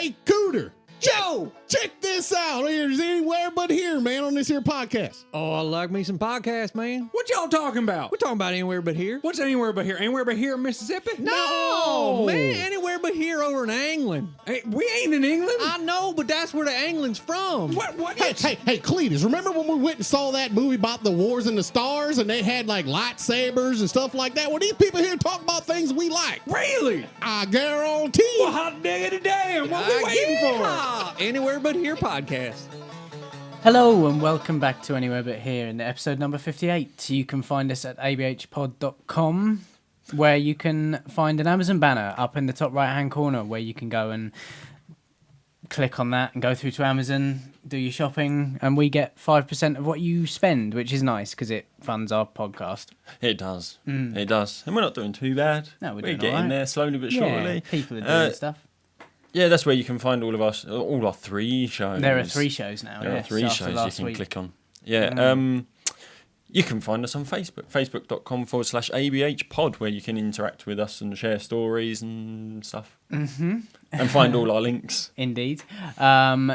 Hey, Cooter. Check this out. There's anywhere but here, man, on this here podcast. Oh, I like me some podcasts, man. What y'all talking about? We're talking about anywhere but here. What's anywhere but here? Anywhere but here in Mississippi? No, man, anywhere but here over in England. Hey, we ain't in England. I know, but that's where the England's from. What? Hey, Cletus, remember when we went and saw that movie about the wars in the stars and they had like lightsabers and stuff like that? Well, these people here talk about things we like. Really? I guarantee. Well, hot diggity damn. What we waiting for? Anywhere but here podcast. Hello and welcome back to Anywhere But Here in episode number 58. You can find us at abhpod.com, where you can find an Amazon banner up in the top right hand corner where you can go and click on that and go through to Amazon, do your shopping, and we get 5% of what you spend, which is nice because it funds our podcast. It does. It does. And we're not doing too bad. No, we're getting right. there slowly but Yeah, surely. people are doing stuff. Yeah, that's where you can find all our 3 shows. There are 3 shows now. There are yes, 3 after shows you last can week. click on. Yeah. You can find us on Facebook, facebook.com/ABH Pod, where you can interact with us and share stories and stuff. Mm-hmm. And find all our links. Indeed.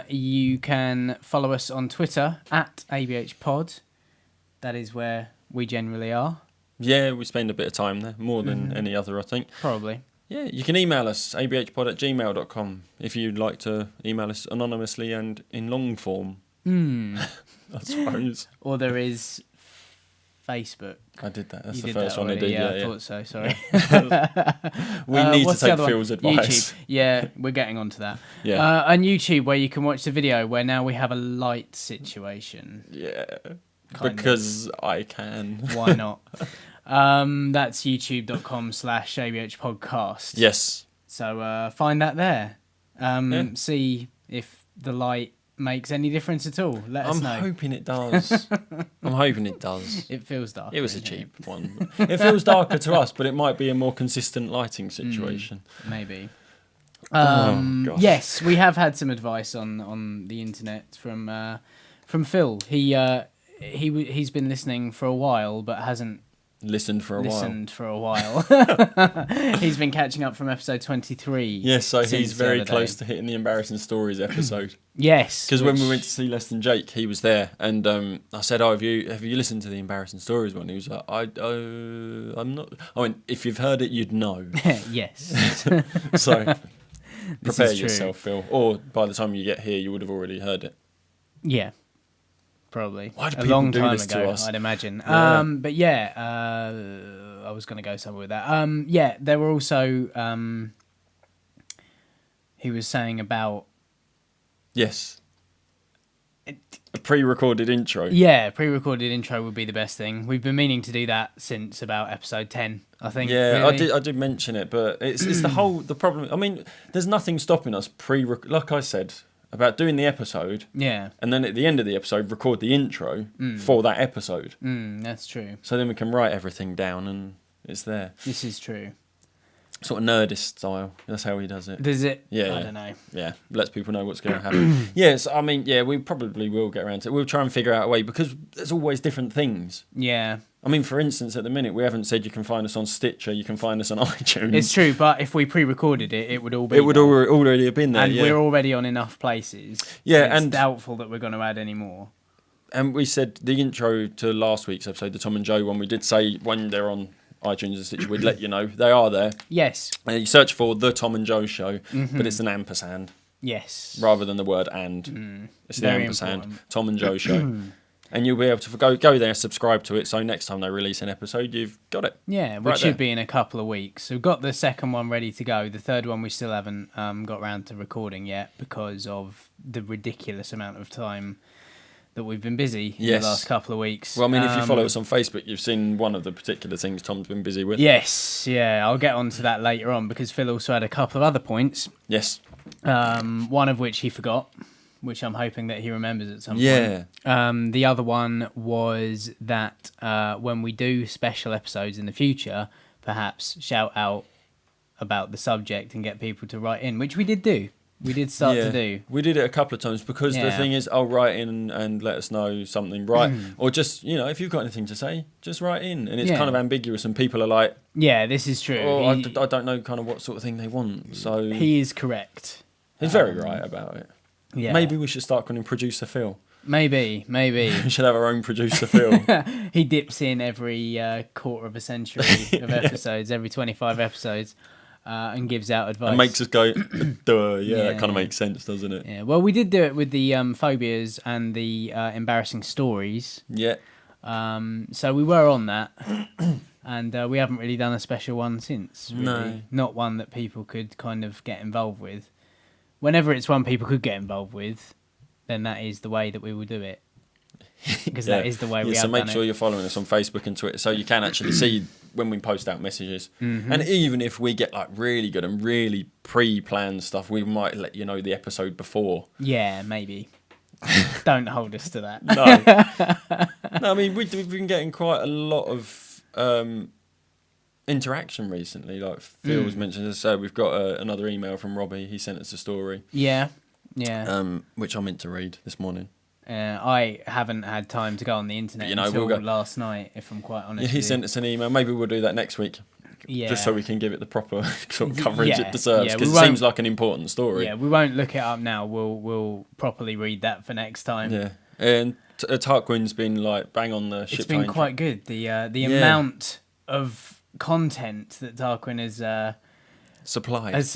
You can follow us on Twitter at ABH Pod. That is where we generally are. Yeah, we spend a bit of time there, more than any other, I think. Probably. Yeah, you can email us, abhpod@gmail.com, if you'd like to email us anonymously and in long form, I suppose. Or there is Facebook. I did that. That's You the did first that one I already, did, I thought so, sorry. We need to what's the take other one? Phil's advice. YouTube. Yeah, we're getting onto that. Yeah. And YouTube, where you can watch the video, where now we have a light situation. Yeah, Kind because I can. Why not? That's youtube.com/ABH podcast. Yes. So find that there. See if the light makes any difference at all. Let us know. I'm hoping it does. I'm hoping it does. It feels dark. It was a cheap one. It feels darker to us, but it might be a more consistent lighting situation. Maybe. Gosh. Yes, we have had some advice on the internet from Phil. He's been listening for a while, but hasn't Listened for a while. He's been catching up from episode 23. Yes, so since he's the very other close day. to hitting the embarrassing stories episode. Yes, Because when we went to see Less Than Jake, he was there, and I said, "Oh, have you listened to the embarrassing stories one?" He was like, "I'm not." I went, "If you've heard it, you'd know." Yes. So prepare is true. yourself, Phil. Or by the time you get here, you would have already heard it. Yeah. Probably Why do a people long do time this to ago, us? I'd imagine. Yeah. But yeah, I was going to go somewhere with that. Yeah, there were also. He was saying about. Yes. A pre-recorded intro. Yeah, pre-recorded intro would be the best thing. We've been meaning to do that since about episode 10, I think. Yeah, really. I did mention it, but it's the problem. I mean, there's nothing stopping us like I said about doing the episode. Yeah. And then at the end of the episode, record the intro for that episode. That's true. So then we can write everything down and it's there. This is true. Sort of Nerdist style. That's how he does it. Does it? Yeah. I don't know. Yeah, lets people know what's going to happen. Yes, I mean, yeah, we probably will get around to it. We'll try and figure out a way because there's always different things. Yeah. I mean, for instance, at the minute, we haven't said you can find us on Stitcher, you can find us on iTunes. It's true, but if we pre-recorded it, it would all be It would there. already have been there, And yeah. we're already on enough places. Yeah, it's and doubtful that we're going to add any more. And we said the intro to last week's episode, the Tom and Joe one, we did say when they're on iTunes and Stitcher, we'd let you know. They are there. Yes. And you search for The Tom and Joe Show, but it's an ampersand Yes. rather than the word and. It's the Very ampersand, important. Tom and Joe Show. And you'll be able to go there, subscribe to it, so next time they release an episode, you've got it. Yeah, which Right should there. be in a couple of weeks. So we've got the second one ready to go. The third one we still haven't got round to recording yet because of the ridiculous amount of time that we've been busy in Yes. the last couple of weeks. Well, I mean, if you follow us on Facebook, you've seen one of the particular things Tom's been busy with. Yes, yeah, I'll get onto that later on because Phil also had a couple of other points, Yes. one of which he forgot, which I'm hoping that he remembers at some point. Yeah. The other one was that when we do special episodes in the future, perhaps shout out about the subject and get people to write in, which we did do. We did start to do. We did it a couple of times because the Yeah. thing is, I'll write in and let us know something, right? Or just, if you've got anything to say, just write in. And it's Yeah. kind of ambiguous and people are like, Yeah, this is true. oh, I don't know kind of what sort of thing they want. So He is correct. He's very right about it. Yeah. Maybe we should start calling him Producer Phil. Maybe. We should have our own Producer Phil. He dips in every quarter of a century of episodes, every 25 episodes, and gives out advice. And makes us go, duh, Yeah. that kind of makes sense, doesn't it? Yeah, well, we did do it with the phobias and the embarrassing stories. Yeah. So we were on that, and we haven't really done a special one since. Really. No. Not one that people could kind of get involved with. Whenever it's one people could get involved with, then that is the way that we will do it. Because that is the way we have so make done sure it. you're following us on Facebook and Twitter so you can actually see when we post out messages. Mm-hmm. And even if we get like really good and really pre-planned stuff, we might let you know the episode before. Yeah, maybe. Don't hold us to that. No, I mean, we've been getting quite a lot of interaction recently. Like Phil was mentioning, so we've got another email from Robbie. He sent us a story. Yeah. Which I meant to read this morning. I haven't had time to go on the internet until last night, if I'm quite honest. Yeah, he with sent us an email. Maybe we'll do that next week. Yeah. Just so we can give it the proper sort of coverage it deserves, Yeah, because we it seems won't- like an important story. Yeah, we won't look it up now. We'll properly read that for next time. Yeah, and Tarquin's been like bang on the ship. It's been quite good. The amount of content that Tarquin has supplied. has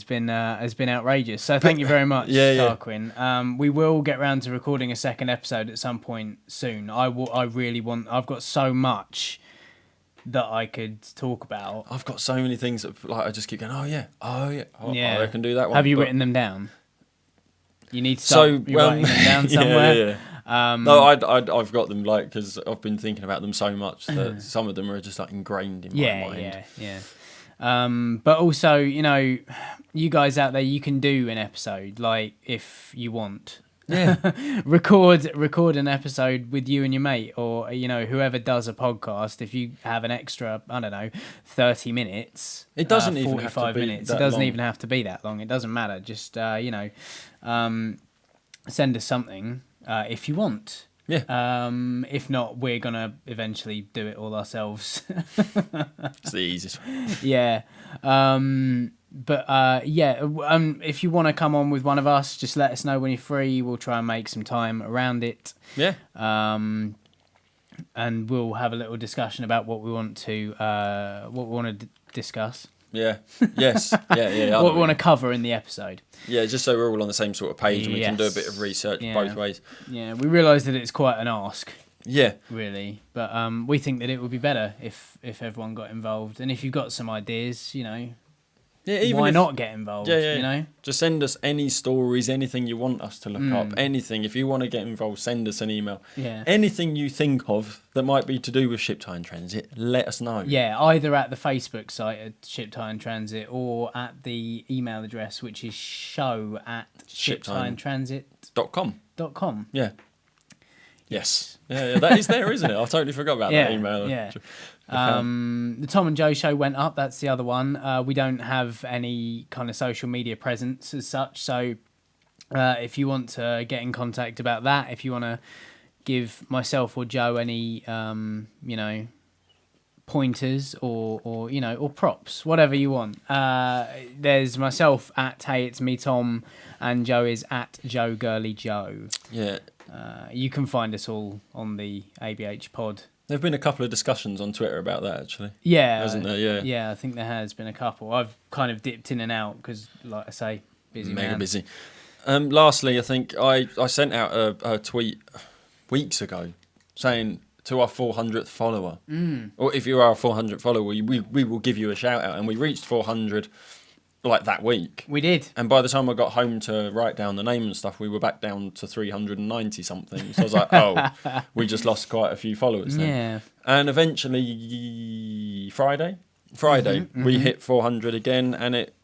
been outrageous. So thank you very much, Tarquin. We will get round to recording a second episode at some point soon. I've got so much that I could talk about. I've got so many things that like I just keep going. Yeah. I can do that one. Have you but- written them down? You need to start writing them down somewhere. Yeah. No, I've got them like because I've been thinking about them so much that some of them are just like ingrained in my mind. Yeah. But also, you guys out there, you can do an episode like if you want. Yeah. record an episode with you and your mate, or whoever does a podcast. If you have an extra, I don't know, 30 minutes. It doesn't even 45 have to be minutes. that It doesn't long. even have to be that long. It doesn't matter. Just send us something if you want. Yeah. If not, we're gonna eventually do it all ourselves. It's the easiest one. Yeah. If you want to come on with one of us, just let us know when you're free. We'll try and make some time around it. Yeah. And we'll have a little discussion about what we want to discuss. Yeah. Yes. Yeah. What we want to cover in the episode. Yeah, just so we're all on the same sort of page and we can do a bit of research both ways. Yeah, we realise that it's quite an ask. Yeah. Really, but we think that it would be better if everyone got involved, and if you've got some ideas, Yeah, even why if, not get involved? Yeah. Just send us any stories, anything you want us to look up, anything. If you want to get involved, send us an email. Yeah. Anything you think of that might be to do with Ship Time Transit, let us know. Yeah, either at the Facebook site at Ship Time Transit or at the email address, which is show@shiptimetransit.com. .com. Yeah. Yes. Yeah, that is there, isn't it? I totally forgot about that email. Yeah. The Tom and Joe show went up. That's the other one. We don't have any kind of social media presence as such. So if you want to get in contact about that, if you want to give myself or Joe any, pointers or props, whatever you want. There's myself at Hey It's Me Tom, and Joe is at Joe Girly Joe. Yeah. You can find us all on the ABH Pod. There've been a couple of discussions on Twitter about that, actually. Yeah. Hasn't there? Yeah. Yeah, I think there has been a couple. I've kind of dipped in and out because, like I say, busy Mega man. busy. Lastly, I think I sent out a tweet weeks ago saying to our 400th follower, or if you are our 400th follower, we will give you a shout out. And we reached 400 like that week. We did. And by the time I got home to write down the name and stuff, we were back down to 390 something. So I was like, oh, we just lost quite a few followers then. Yeah. And eventually Friday, we hit 400 again, and it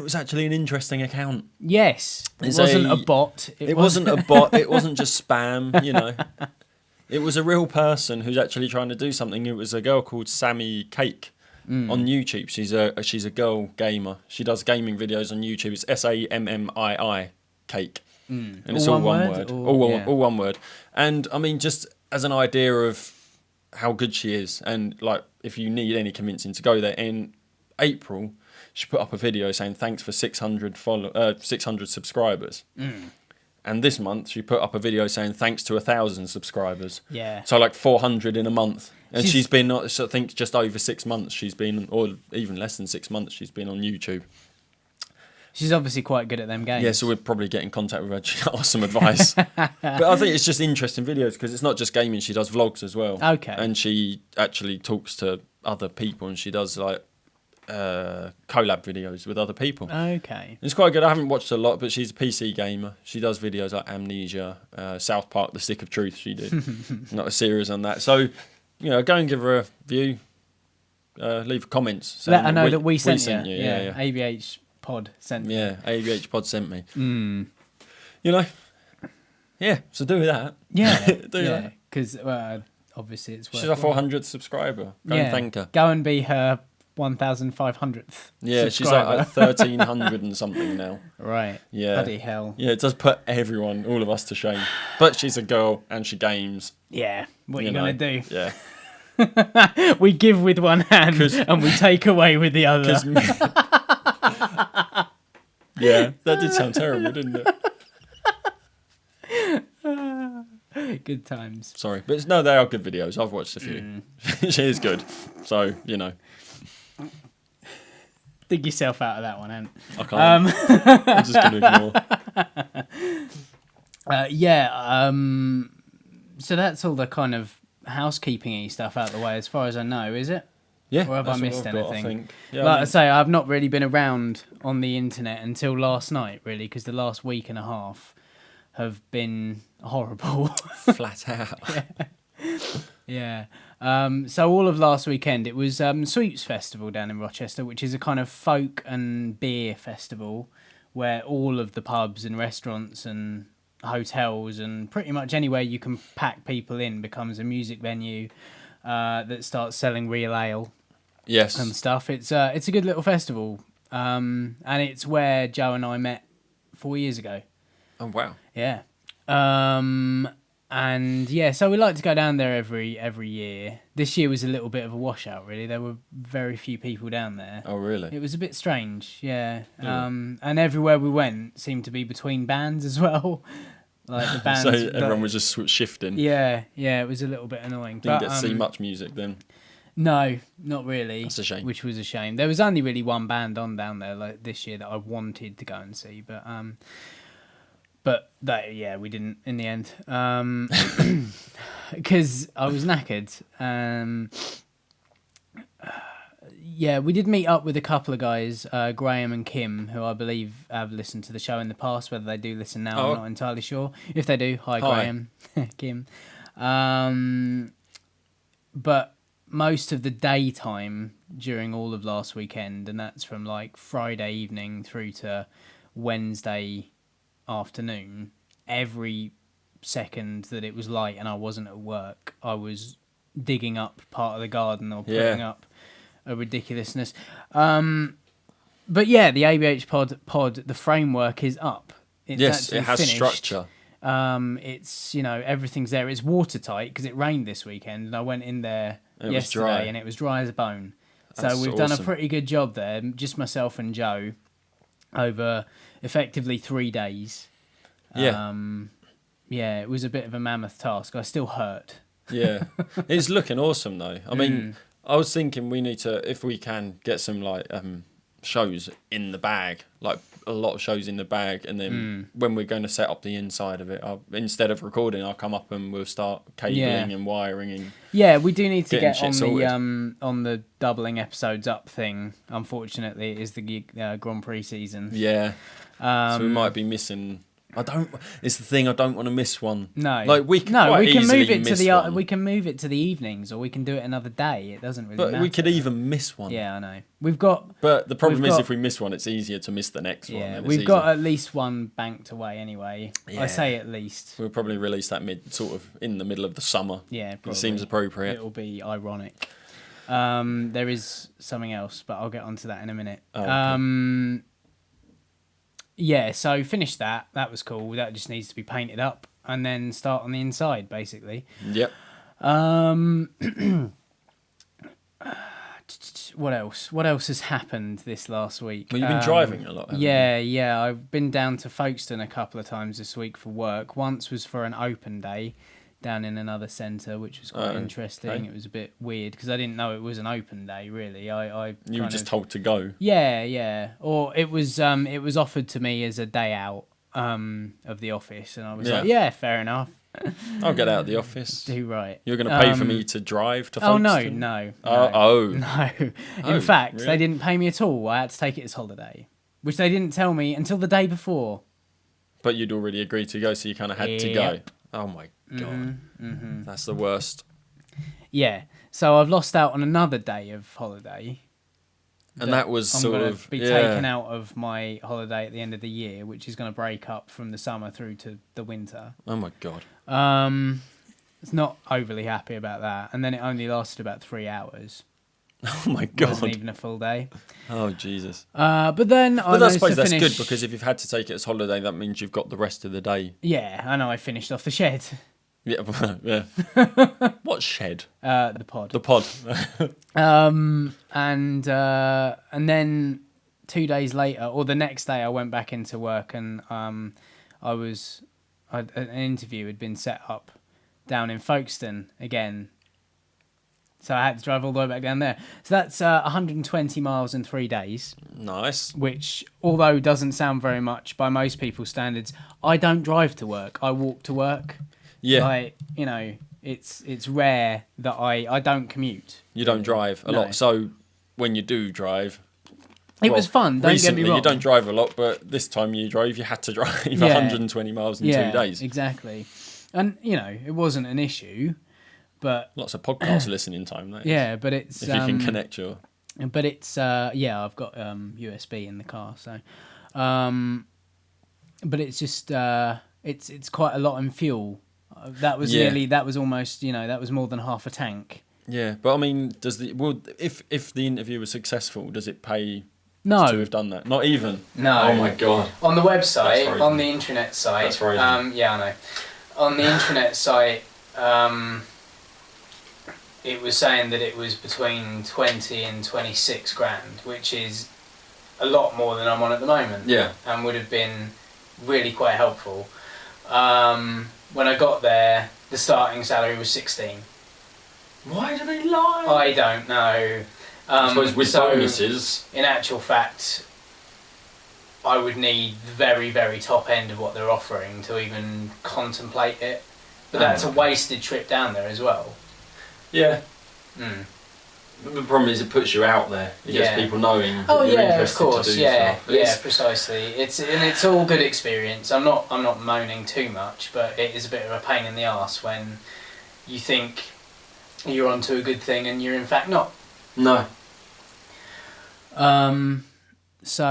was actually an interesting account. Yes. It It's wasn't a bot. It wasn't a bot. It wasn't just spam, It was a real person who's actually trying to do something. It was a girl called Sammy Cake on YouTube. She's a girl gamer. She does gaming videos on YouTube. It's SAMMII Cake. And it's all one word. All one word. And I mean, just as an idea of how good she is, and like if you need any convincing to go there, in April she put up a video saying thanks for 600 subscribers. And this month she put up a video saying thanks to 1,000 subscribers. Yeah. So like 400 in a month. And She's- she's been, I think, just over 6 months she's been, or even less than 6 months she's been on YouTube. She's obviously quite good at them games. Yeah, so we'd probably get in contact with her to ask some advice. But I think it's just interesting videos because it's not just gaming. She does vlogs as well. Okay. And she actually talks to other people and she does like collab videos with other people. Okay. It's quite good. I haven't watched a lot, but she's a PC gamer. She does videos like Amnesia, South Park, The Stick of Truth she did. Not a series on that. So, go and give her a view. Leave comments. Let her know that we sent you. Yeah. ABH Pod sent me. Yeah, ABH Pod sent me. Yeah, so do that. Yeah. Do that. Because obviously it's worth She's a 400 subscriber. Go and thank her. Go and be her 1,500th. Yeah, she's like 1,300 and something now. Right. Yeah. Bloody hell. Yeah, it does put all of us to shame. But she's a girl and she games. Yeah. What are you going to do? Yeah. We give with one hand and we take away with the other. Yeah, that did sound terrible, didn't it? Good times. Sorry. But no, they are good videos. I've watched a few. She is good. So, Dig yourself out of that one, Ant. I can't. I'm just going to ignore. So that's all the kind of housekeeping-y stuff out the way, as far as I know, is it? Yeah. Or have I that's what missed I've got, anything? I think. Yeah, Like I say, I've not really been around on the internet until last night, really, because the last week and a half have been horrible. flat out. Yeah. So all of last weekend, it was Sweeps Festival down in Rochester, which is a kind of folk and beer festival where all of the pubs and restaurants and hotels and pretty much anywhere you can pack people in becomes a music venue that starts selling real ale. Yes. And stuff. It's a good little festival, and it's where Joe and I met 4 years ago. Oh, wow. Yeah. And yeah, so we like to go down there every year. This year was a little bit of a washout, really. There were very few people down there. Oh, really? It was a bit strange, yeah. And everywhere we went seemed to be between bands as well. Like the bands. So everyone was just shifting. Yeah, it was a little bit annoying. Didn't get to see much music then. No, not really. That's a shame. Which was a shame. There was only really one band on down there like this year that I wanted to go and see, but that we didn't in the end because I was knackered. We did meet up with a couple of guys, Graham and Kim, who I believe have listened to the show in the past. Whether they do listen now, I'm not entirely sure. If they do, hi. Graham, Kim. But most of the daytime during all of last weekend, and that's from like Friday evening through to Wednesday afternoon, every second that it was light and I wasn't at work, I was digging up part of the garden or putting up a ridiculousness. But yeah, the ABH Pod, the framework is up. It's it has finished. structure. It's everything's there. It's watertight because it rained this weekend, and I went in there yesterday and it was dry as a bone. So we've done a pretty good job there, just myself and Joe, over effectively 3 days. It was a bit of a mammoth task. I still hurt. Yeah, it's looking awesome though. I mean, I was thinking we need to, if we can, get some like shows in the bag, like a lot of shows in the bag, and then when we're going to set up the inside of it, instead of recording, I'll come up and we'll start cabling and wiring and we do need to get on the doubling episodes up thing. Unfortunately, it is the Grand Prix season. So we might be missing. It's the thing. I don't want to miss one. No, like we can move it to the we can move it to the evenings, or we can do it another day. It doesn't really matter. But we could even miss one. Yeah, I know. We've got. But the problem is, if we miss one, it's easier to miss the next one. Yeah, we've got at least one banked away anyway. Yeah. I say at least. We'll probably release that in the middle of the summer. Yeah, probably. It seems appropriate. It'll be ironic. There is something else, but I'll get onto that in a minute. Oh, okay. Yeah, so finished that. That was cool. That just needs to be painted up and then start on the inside, basically. Yep. What else? What else has happened this last week? Well, you've been driving a lot, haven't you? Yeah. I've been down to Folkestone a couple of times this week for work. Once was for an open day down in another centre, which was quite interesting. okay. It was a bit weird because I didn't know it was an open day, really. You were just told to go. Yeah. Or it was offered to me as a day out of the office, and I was like, yeah, fair enough. I'll get out of the office. Do right. You're going to pay for me to drive to Folkestone? No. No. In fact, really? they didn't pay me at all. I had to take it as holiday, which they didn't tell me until the day before. But you'd already agreed to go, so you kind of had to go. Yep. Oh my God. That's the worst. Yeah. So I've lost out on another day of holiday. And that was I'm sort gonna of be taken out of my holiday at the end of the year, which is going to break up from the summer through to the winter. Oh my God. It's not overly happy about that. And then it only lasted about 3 hours. Oh my It God. wasn't even a full day. Oh Jesus. But then But I suppose that's finish... good because if you've had to take it as holiday, that means you've got the rest of the day. Yeah, I know. I finished off the shed. Yeah. Yeah. What shed? The pod. The pod. And then 2 days later, or the next day, I went back into work, and an interview had been set up down in Folkestone again. So I had to drive all the way back down there. So that's 120 miles in 3 days. Nice. Which, although doesn't sound very much by most people's standards, I don't drive to work. I walk to work. Yeah. Like, you know, it's rare that I don't commute. You don't drive a lot. So when you do drive... It was fun, don't recently, get me wrong. you don't drive a lot, but this time you drove, you had to drive 120 miles in 2 days. Exactly. And, you know, it wasn't an issue, but... Lots of podcast listening time, that is. Yeah, but it's... If you can connect your... But it's... I've got USB in the car, so... but it's just... It's quite a lot in fuel. That was that was almost, that was more than half a tank. Yeah, but I mean, if the interview was successful, does it pay No. to have done that? Not even? No. Oh my God. On the website, That's on the intranet site... That's frozen. Yeah, I know. On the intranet site, it was saying that it was between 20 and 26 grand, which is a lot more than I'm on at the moment. Yeah. And would have been really quite helpful. When I got there, the starting salary was 16. Why do they lie? I don't know. I suppose with bonuses... In actual fact, I would need the very, very top end of what they're offering to even contemplate it. But that's a wasted trip down there as well. Yeah. Mm. The problem is it puts you out there. It gets people knowing that you're of interested course, to do yeah, stuff. yeah, precisely. It's all good experience. I'm not moaning too much, but it is a bit of a pain in the arse when you think you're onto a good thing and you're in fact not. No. So,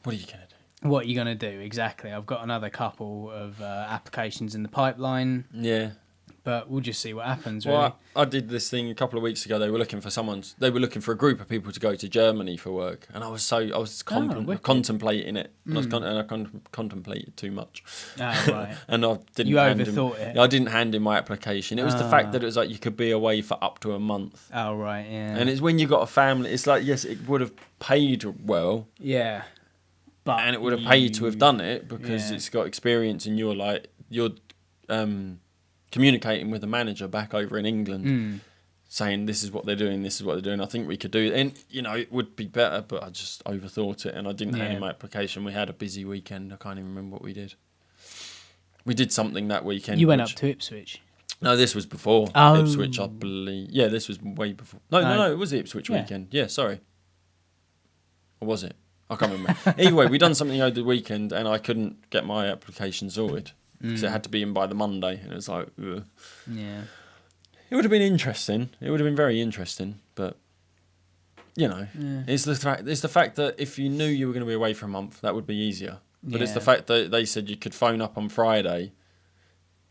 What are you going to do? what are you going to do? Exactly. I've got another couple of applications in the pipeline, Yeah. but we'll just see what happens, really. Well, I did this thing a couple of weeks ago. They were looking for a group of people to go to Germany for work, and I was wicked. contemplating it. And I contemplated too much. Oh, right. And I didn't. You overthought it. I didn't hand in my application. It was the fact that it was like you could be away for up to a month. Oh, right, yeah. And it's when you got a family. It's like, yes, it would have paid well, Yeah. But and it would have paid to have done it because Yeah. it's got experience, and you're communicating with the manager back over in England, saying this is what they're doing, this is what they're doing. I think we could do it, and it would be better, but I just overthought it, and I didn't hand in my application. We had a busy weekend. I can't even remember what we did. We did something that weekend. You went up to Ipswich. No, this was before Ipswich, I believe. Yeah, this was way before. No, it was the Ipswich weekend. Yeah, sorry. Or was it? I can't remember. Anyway, we done something over the weekend, and I couldn't get my application sorted because it had to be in by the Monday, and it was like, ugh. Yeah. It would have been interesting. It would have been very interesting, but it's the fact that if you knew you were going to be away for a month, that would be easier. But it's the fact that they said you could phone up on Friday,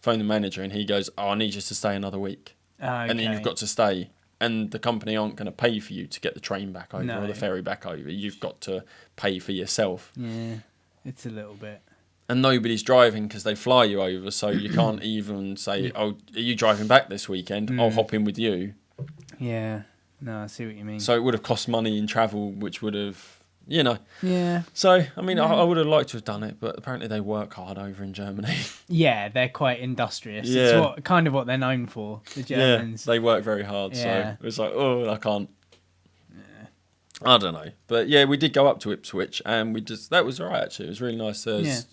phone the manager, and he goes, "Oh, I need you to stay another week," and then you've got to stay. And the company aren't going to pay for you to get the train back over or the ferry back over. You've got to pay for yourself. Yeah, it's a little bit. And nobody's driving because they fly you over, so you can't even say, "Oh, are you driving back this weekend? I'll hop in with you." Yeah, No, I see what you mean. So it would have cost money in travel, which would have, Yeah. So, I mean, I would have liked to have done it, but apparently they work hard over in Germany. Yeah, they're quite industrious. Yeah. It's kind of what they're known for, the Yeah, Germans. they work very hard. Yeah. So it was like, oh, I can't. I don't know. But yeah, we did go up to Ipswich and that was all right, actually. It was really nice.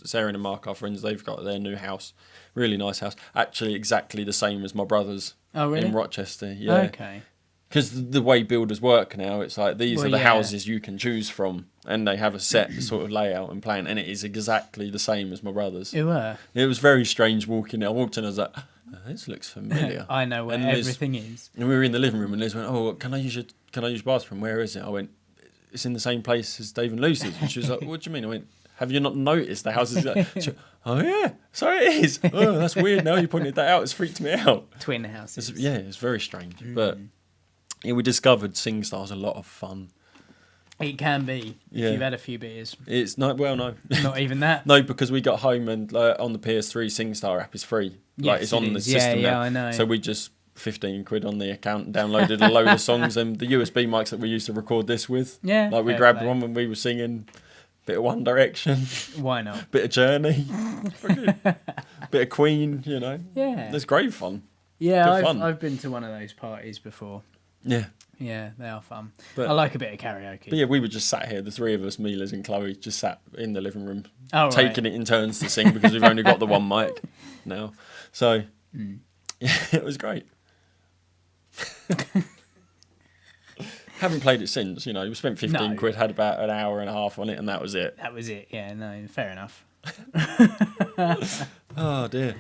Sarah and Mark, our friends, they've got their new house. Really nice house. Actually, exactly the same as my brother's in Rochester. Yeah. Okay. Because the way builders work now, it's like these are the houses you can choose from, and they have a set sort of layout and plan, and it is exactly the same as my brother's. It were. It was very strange walking in. I walked in, I was like, oh, this looks familiar. I know where everything is. And we were in the living room, and Liz went, oh, can I use your bathroom? Where is it? I went, it's in the same place as Dave and Lucy's. And she was like, what do you mean? I went, have you not noticed the house is like, she went, oh yeah, so it is. Oh, that's weird. Now you pointed that out. It's freaked me out. Twin houses. It's very strange. But yeah, we discovered Singstar's a lot of fun. It can be if you've had a few beers. It's not no. Not even that. No, because we got home and on the PS3 Singstar app is free. Yes, it's on the system now. Yeah, I know. So we just 15 quid on the account, downloaded a load of songs and the USB mics that we used to record this with. Yeah. Like we grabbed one when we were singing bit of One Direction. Why not? Bit of Journey. Bit of Queen, Yeah. It's great fun. Yeah, Good fun. I've been to one of those parties before. Yeah. Yeah, they are fun. But, I like a bit of karaoke. But yeah, we were just sat here, the three of us, me, Liz and Chloe, just sat in the living room, Oh, taking it in turns to sing because we've only got the one mic now. So, yeah, it was great. Haven't played it since, we spent 15 quid, had about an hour and a half on it, and that was it. That was it, yeah, no, fair enough. Oh, dear.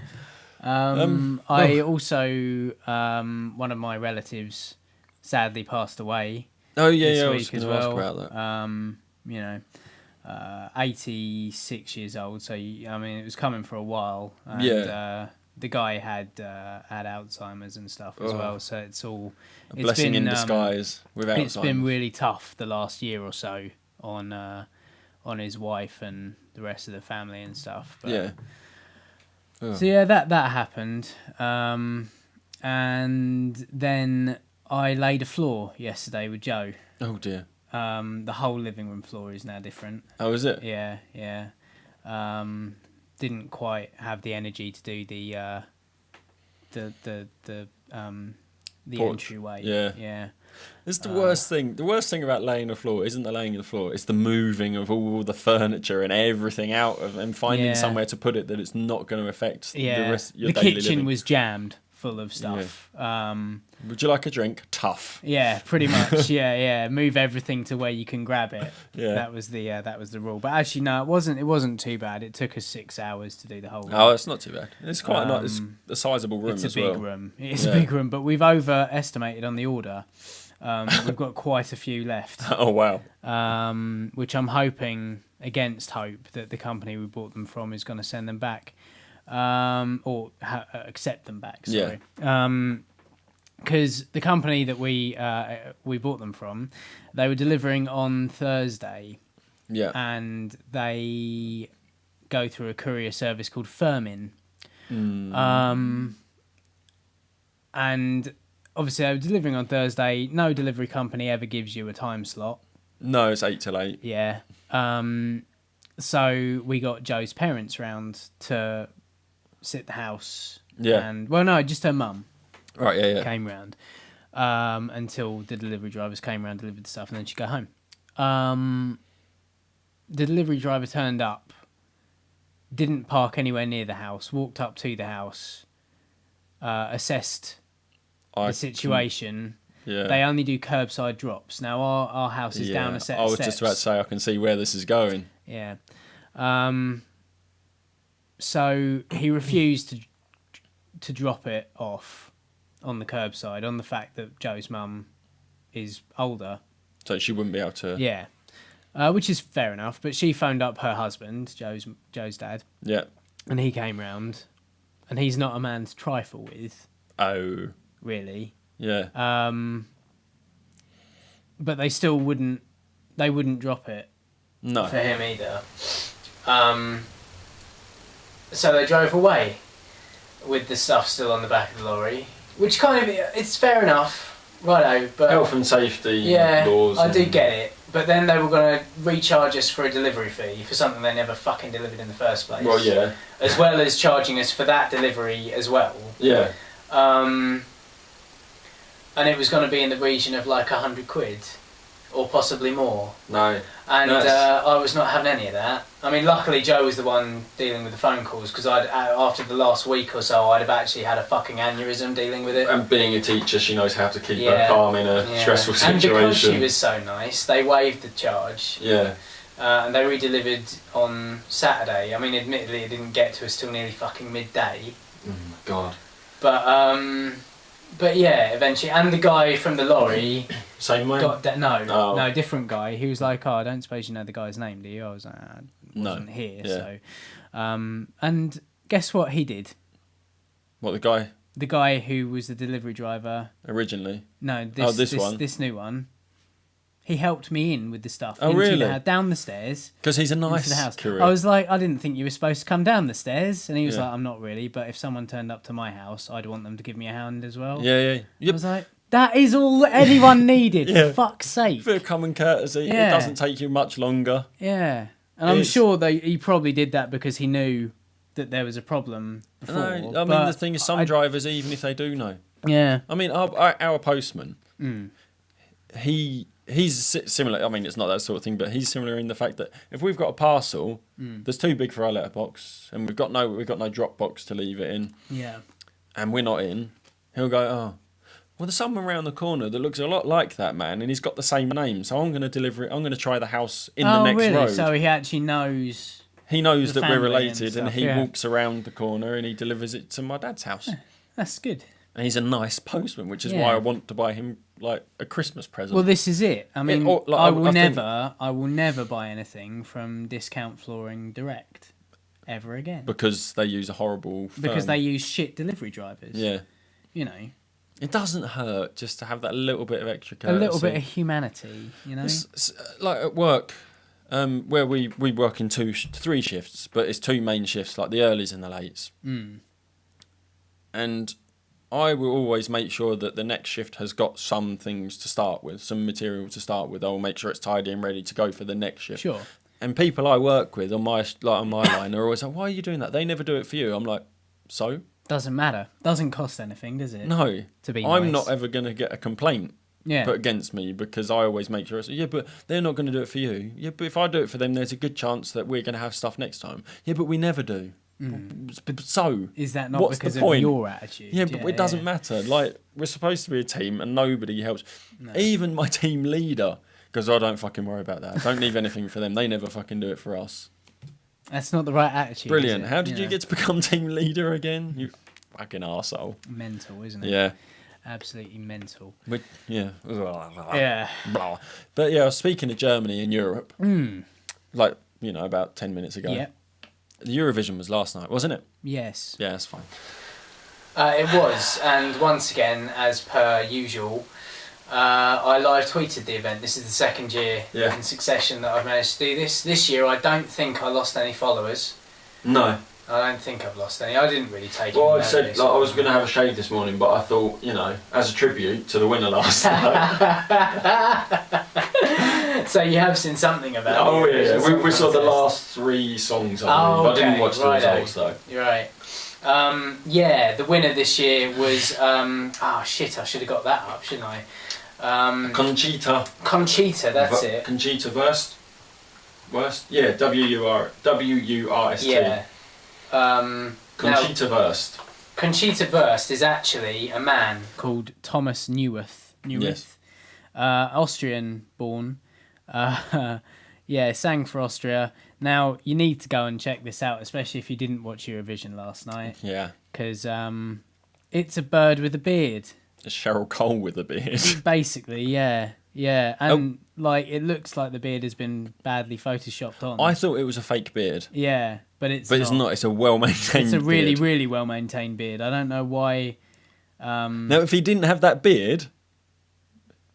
I also, one of my relatives sadly passed away. Oh, yeah, this I week was going as to ask well. about that. 86 years old, so it was coming for a while. And, the guy had Alzheimer's and stuff as well, so it's Blessing in disguise with Alzheimer's. It's been really tough the last year or so on his wife and the rest of the family and stuff. But, yeah. Oh. So yeah, that happened, and then I laid a floor yesterday with Joe. Oh dear. The whole living room floor is now different. Oh, is it? Yeah. Didn't quite have the energy to do the entryway. Yeah. It's the worst thing. The worst thing about laying the floor isn't the laying of the floor. It's the moving of all the furniture and everything out of, and finding somewhere to put it that it's not going to affect the rest of your daily living. The kitchen was jammed full of stuff. Would you like a drink? Tough. Yeah, pretty much. Yeah. Move everything to where you can grab it. Yeah. That was the rule. But actually, no, it wasn't too bad. It took us 6 hours to do the whole room. Oh, it's not too bad. It's quite it's a sizable room as well. It's a big room. It's a big room, but we've overestimated on the order. We've got quite a few left. Oh, wow. Which I'm hoping, against hope, that the company we bought them from is going to send them back. Or accept them back, sorry. Because the company that we bought them from, they were delivering on Thursday. Yeah. And they go through a courier service called Firmin. And obviously they were delivering on Thursday. No delivery company ever gives you a time slot. No, it's 8 till 8. Yeah. So we got Joe's parents round to sit at the house. Yeah. And no, just her mum. Right, yeah. Came round until the delivery drivers came round, delivered the stuff, and then she'd go home. The delivery driver turned up, didn't park anywhere near the house, walked up to the house, assessed the situation. Yeah. They only do curbside drops. Now, our house is down a set of steps. I was just about to say, I can see where this is going. Yeah. So he refused to drop it off on the curbside on the fact that Joe's mum is older. So she wouldn't be able to... Yeah. Which is fair enough. But she phoned up her husband, Joe's dad. Yeah. And he came round. And he's not a man to trifle with. Oh. Really. Yeah. But they still wouldn't drop it. No. For him either. So they drove away with the stuff still on the back of the lorry, which kind of, it's fair enough. righto, but Health and safety yeah, laws. I do get it. But then they were going to recharge us for a delivery fee for something they never fucking delivered in the first place. Well, yeah. As well as charging us for that delivery as well. Yeah. And it was going to be in the region of like £100, or possibly more. No. And I was not having any of that. I mean, luckily Joe was the one dealing with the phone calls, because after the last week or so, I'd have actually had a fucking aneurysm dealing with it. And being a teacher, she knows how to keep her calm in a stressful situation. And because she was so nice, they waived the charge. Yeah. And they re-delivered on Saturday. I mean, admittedly, it didn't get to us till nearly fucking midday. Oh my God. But yeah, eventually. And the guy from the lorry... Same way? No, different guy. He was like, I don't suppose you know the guy's name, do you? I was like, I wasn't here, so... and guess what he did? What, the guy? The guy who was the delivery driver... Originally? No, this new one. He helped me in with the stuff. Oh, really? Down the stairs. Because he's a nice house. courier. I was like, I didn't think you were supposed to come down the stairs. And he was like, I'm not really, but if someone turned up to my house, I'd want them to give me a hand as well. Yeah. I was like, that is all anyone needed, for fuck's sake. For common courtesy, it doesn't take you much longer. Yeah. And I'm sure that he probably did that because he knew that there was a problem before. No, I mean, the thing is, some drivers, even if they do know. Yeah. I mean, our postman, he's similar. I mean, it's not that sort of thing, but he's similar in the fact that if we've got a parcel that's too big for our letterbox, and we've got no drop box to leave it in, and we're not in, he'll go, well, there's someone around the corner that looks a lot like that man, and he's got the same name, so I'm going to deliver it. I'm going to try the house in the next road. So he actually knows. He knows that we're related, and he walks around the corner and he delivers it to my dad's house. That's good. And he's a nice postman, which is why I want to buy him like a Christmas present. Well, this is it. I mean, I will never buy anything from Discount Flooring Direct ever again. Because they use a horrible firm. Because they use shit delivery drivers. Yeah. You know. It doesn't hurt just to have that little bit of extra courtesy. A little bit of humanity, you know? It's like at work, where we work in 3 shifts, but it's 2 main shifts, like the earlies and the lates. And I will always make sure that the next shift has got some things to start with, some material to start with. I will make sure it's tidy and ready to go for the next shift. Sure. And people I work with on my line are always like, "Why are you doing that? They never do it for you." I'm like, "So?" Doesn't matter. Doesn't cost anything, does it? No. To be I'm nice. not ever going to get a complaint put against me because I always make sure, but they're not going to do it for you. Yeah, but if I do it for them, there's a good chance that we're going to have stuff next time. Yeah, but we never do. But so, is that not what's because the point? Of your attitude? Yeah, but it doesn't matter. Like, we're supposed to be a team and nobody helps. No. Even my team leader, because I don't fucking worry about that. I don't leave anything for them. They never fucking do it for us. That's not the right attitude. Brilliant. How did you get to become team leader again? You fucking arsehole. Mental, isn't it? Yeah. Absolutely mental. Yeah. Yeah. Blah. But yeah, speaking of Germany and Europe, like, about 10 minutes ago. Yep. The Eurovision was last night, wasn't it? Yes. Yeah, that's fine. It was, and once again, as per usual, I live tweeted the event. This is the second year in succession that I've managed to do this. This year, I don't think I lost any followers. No. I don't think I've lost any. I didn't really take it. Well, I said I was going to have a shave this morning, but I thought, as a tribute to the winner last night. So you have seen something about it. Oh, yeah. We saw the last 3 songs. I didn't watch the results, though. You're right. The winner this year was... I should have got that up, shouldn't I? Conchita, that's it. Conchita Wurst? Yeah, W-U-R-S-T. Yeah. Conchita Wurst. Conchita Wurst is actually a man called Thomas Neuwirth. Yes. Austrian born. Sang for Austria. Now, you need to go and check this out, especially if you didn't watch Eurovision last night. Yeah. Because it's a bird with a beard. A Cheryl Cole with a beard. Basically, yeah. Yeah, and it looks like the beard has been badly photoshopped on. I thought it was a fake beard. Yeah, but it's it's not. It's a well-maintained It's a really, beard. really well-maintained beard. I don't know why... Now, if he didn't have that beard,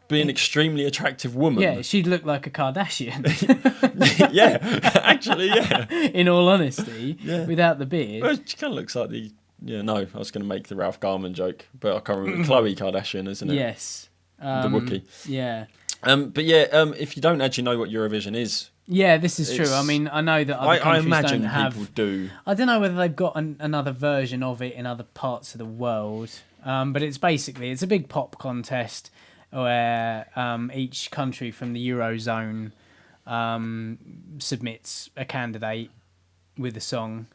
be an extremely attractive woman. Yeah, she'd look like a Kardashian. Yeah, actually, yeah. In all honesty, without the beard. Well, she kind of looks like the... Yeah, no, I was going to make the Ralph Garman joke, but I can't remember. Khloe Kardashian, isn't it? Yes. The Wookiee. Yeah. But yeah, if you don't actually know what Eurovision is, Yeah, this is true. I mean, I know that other I countries imagine don't have. people do. I don't know whether they've got another version of it in other parts of the world, but it's a big pop contest where each country from the Eurozone submits a candidate with a song,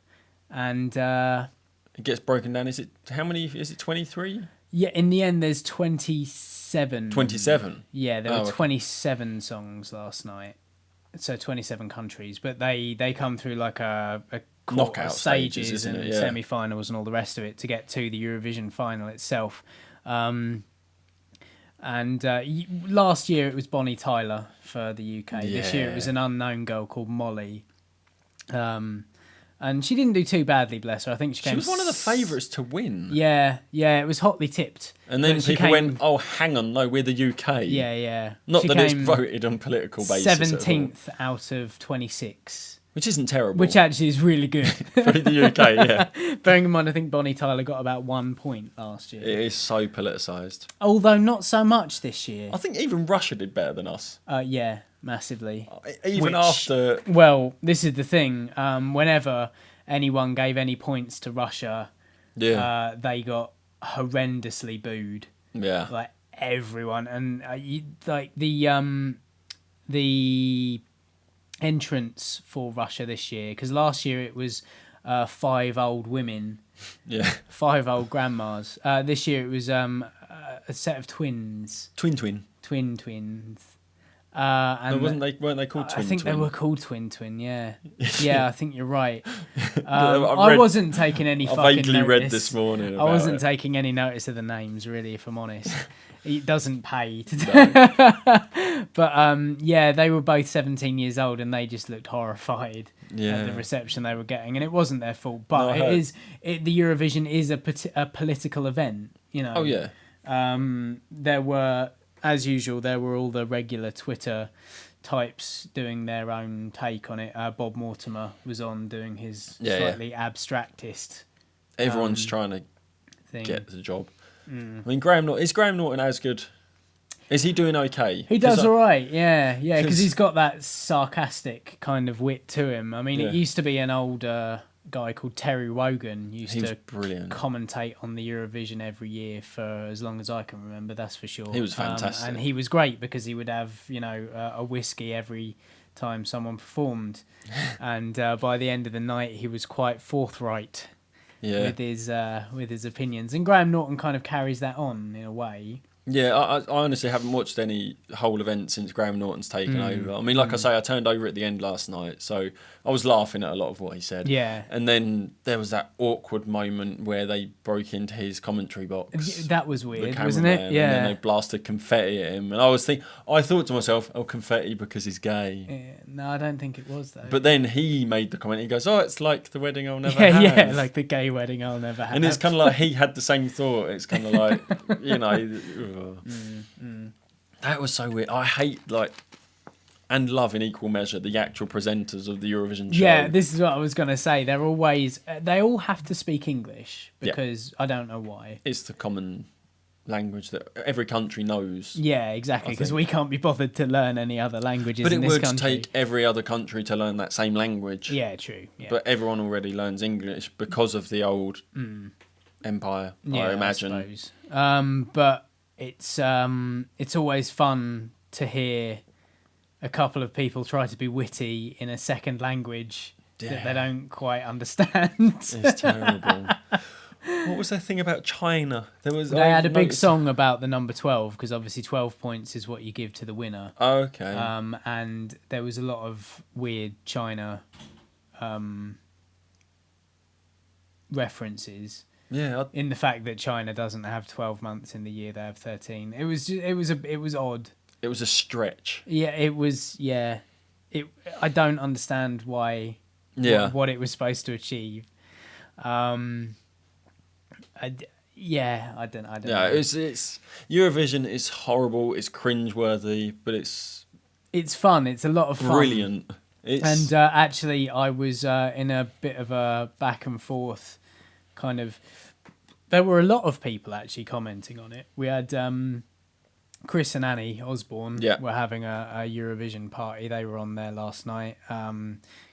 and It gets broken down. Is it how many? Is it 23? yeah, in the end, there's 27. 27. Yeah, there were okay. 27 songs last night. So 27 countries, but they come through like a Knockout stages isn't and it? Yeah. semi-finals and all the rest of it to get to the Eurovision final itself. Last year it was Bonnie Tyler for the UK. This year it was an unknown girl called Molly. And she didn't do too badly, bless her. I think She was one of the favourites to win. Yeah, it was hotly tipped. And then But she people went, "Oh, hang on, no, we're the UK." Yeah. Not She that it's came voted on political basis. at all, 17th out of 26. which isn't terrible. Which actually is really good. for the UK, yeah, Bearing in mind, I think Bonnie Tyler got about 1 point last year. it is so politicised. Although not so much this year. I think even Russia did better than us. Yeah, massively. Even Which- after, Well, this is the thing. Whenever anyone gave any points to Russia, yeah, they got horrendously booed. yeah, Like everyone, and the entrance for Russia this year, because last year it was 5 old women, yeah, 5 old grandmas. This year it was a set of twins, twin. twins. And No, weren't they called twin? I think they were called twin. Yeah, I think you're right. I've I read- wasn't taking any I fucking vaguely notice. read this morning. I About wasn't it. taking any notice of the names, really, if I'm honest. It doesn't pay to do. But yeah, they were both 17 years old, and they just looked horrified at Yeah. the reception they were getting, and it wasn't their fault. But No, I heard. the Eurovision is a political event, you know. Oh yeah, There were, as usual, there were all the regular Twitter types doing their own take on it. Bob Mortimer was on doing his slightly abstractist everyone's trying to thing. get the job. I mean, is Graham Norton as good? Is he doing okay? He does all right, yeah, 'cause- because he's got that sarcastic kind of wit to him. I mean, Yeah. it used to be an old guy called Terry Wogan used He was to brilliant. commentate on the Eurovision every year for as long as I can remember, that's for sure. He was fantastic. And he was great because he would have, a whiskey every time someone performed. And by the end of the night, he was quite forthright Yeah, with his opinions. And Graham Norton kind of carries that on in a way. yeah. I honestly haven't watched any whole event since Graham Norton's taken over. I mean, like I say, I turned over at the end last night, so I was laughing at a lot of what he said. Yeah. And then there was that awkward moment where they broke into his commentary box. That was the weird, wasn't cameraman, it? Yeah. And then they blasted confetti at him, and I thought to myself, "Oh, confetti because he's gay." Yeah, no, I don't think it was though. But then he made the comment. He goes, "Oh, it's like the wedding I'll never yeah, have." yeah, like the gay wedding I'll never have. and it's kind of like he had the same thought. It's kind of like, that was so weird. I hate and love in equal measure the actual presenters of the Eurovision show. Yeah, this is what I was going to say. They're always they all have to speak English because I don't know why. It's the common language that every country knows. Yeah, exactly. Because think. we can't be bothered to learn any other languages But in it this would country. take every other country to learn that same language. Yeah, true. Yeah. But everyone already learns English because of the old empire, I imagine. suppose. But it's always fun to hear a couple of people try to be witty in a second language that they don't quite understand. It's terrible. What was that thing about China? They had a big song about the number 12 because obviously 12 points is what you give to the winner. Oh, okay. And there was a lot of weird China references. Yeah, In the fact that China doesn't have 12 months in the year, they have 13. It was odd. it was a stretch. Yeah, it was. Yeah, I don't understand why. Yeah. What it was supposed to achieve. I don't Yeah, know. it's Eurovision is horrible. It's cringeworthy, but it's It's fun. It's a lot of fun. brilliant. It's And actually, I was in a bit of a back and forth kind of. There were a lot of people actually commenting on it. We had Chris and Annie Osborne Yeah. were having a Eurovision party. They were on there last night,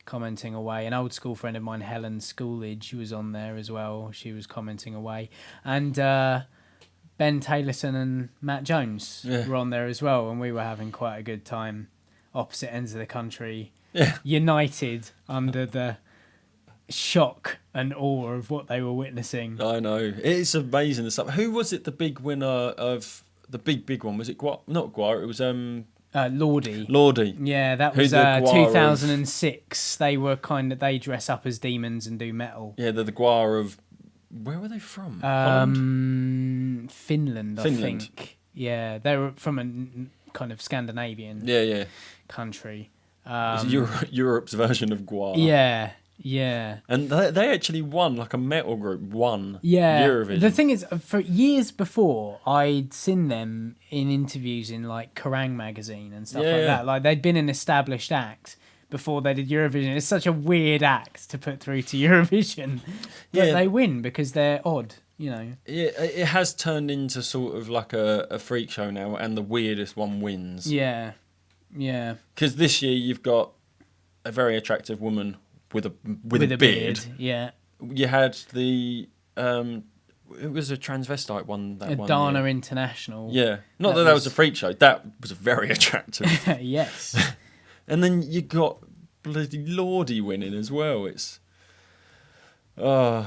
commenting away. An old school friend of mine, Helen Schoolidge, was on there as well. She was commenting away. And Ben Taylorson and Matt Jones were on there as well. And we were having quite a good time. Opposite ends of the country, united under the shock and awe of what they were witnessing. I know. It's amazing. The stuff. Who was it, the big winner of the big one? Was it not Guar? It was Lordi. Lordi. Yeah, that Who's was the Guar of- 2006. They were they dress up as demons and do metal. Yeah, they're the Guar of... Where were they from? Holland? Finland, I Finland. think. Yeah, they were from a kind of Scandinavian Yeah. country. It's Europe's version of Guar. Yeah. And they actually won, like a metal group won Yeah. Eurovision. The thing is, for years before, I'd seen them in interviews in like Kerrang magazine and stuff like that. Like they'd been an established act before they did Eurovision. It's such a weird act to put through to Eurovision. But they win because they're odd, you know. Yeah, it has turned into sort of like a freak show now, and the weirdest one wins. Yeah. Because this year you've got a very attractive woman with a beard. Yeah. You had the it was a transvestite one that one Dana year. International. Yeah, not that was a freak show. That was very attractive. Yes. And then you got bloody Lordi winning as well. It's but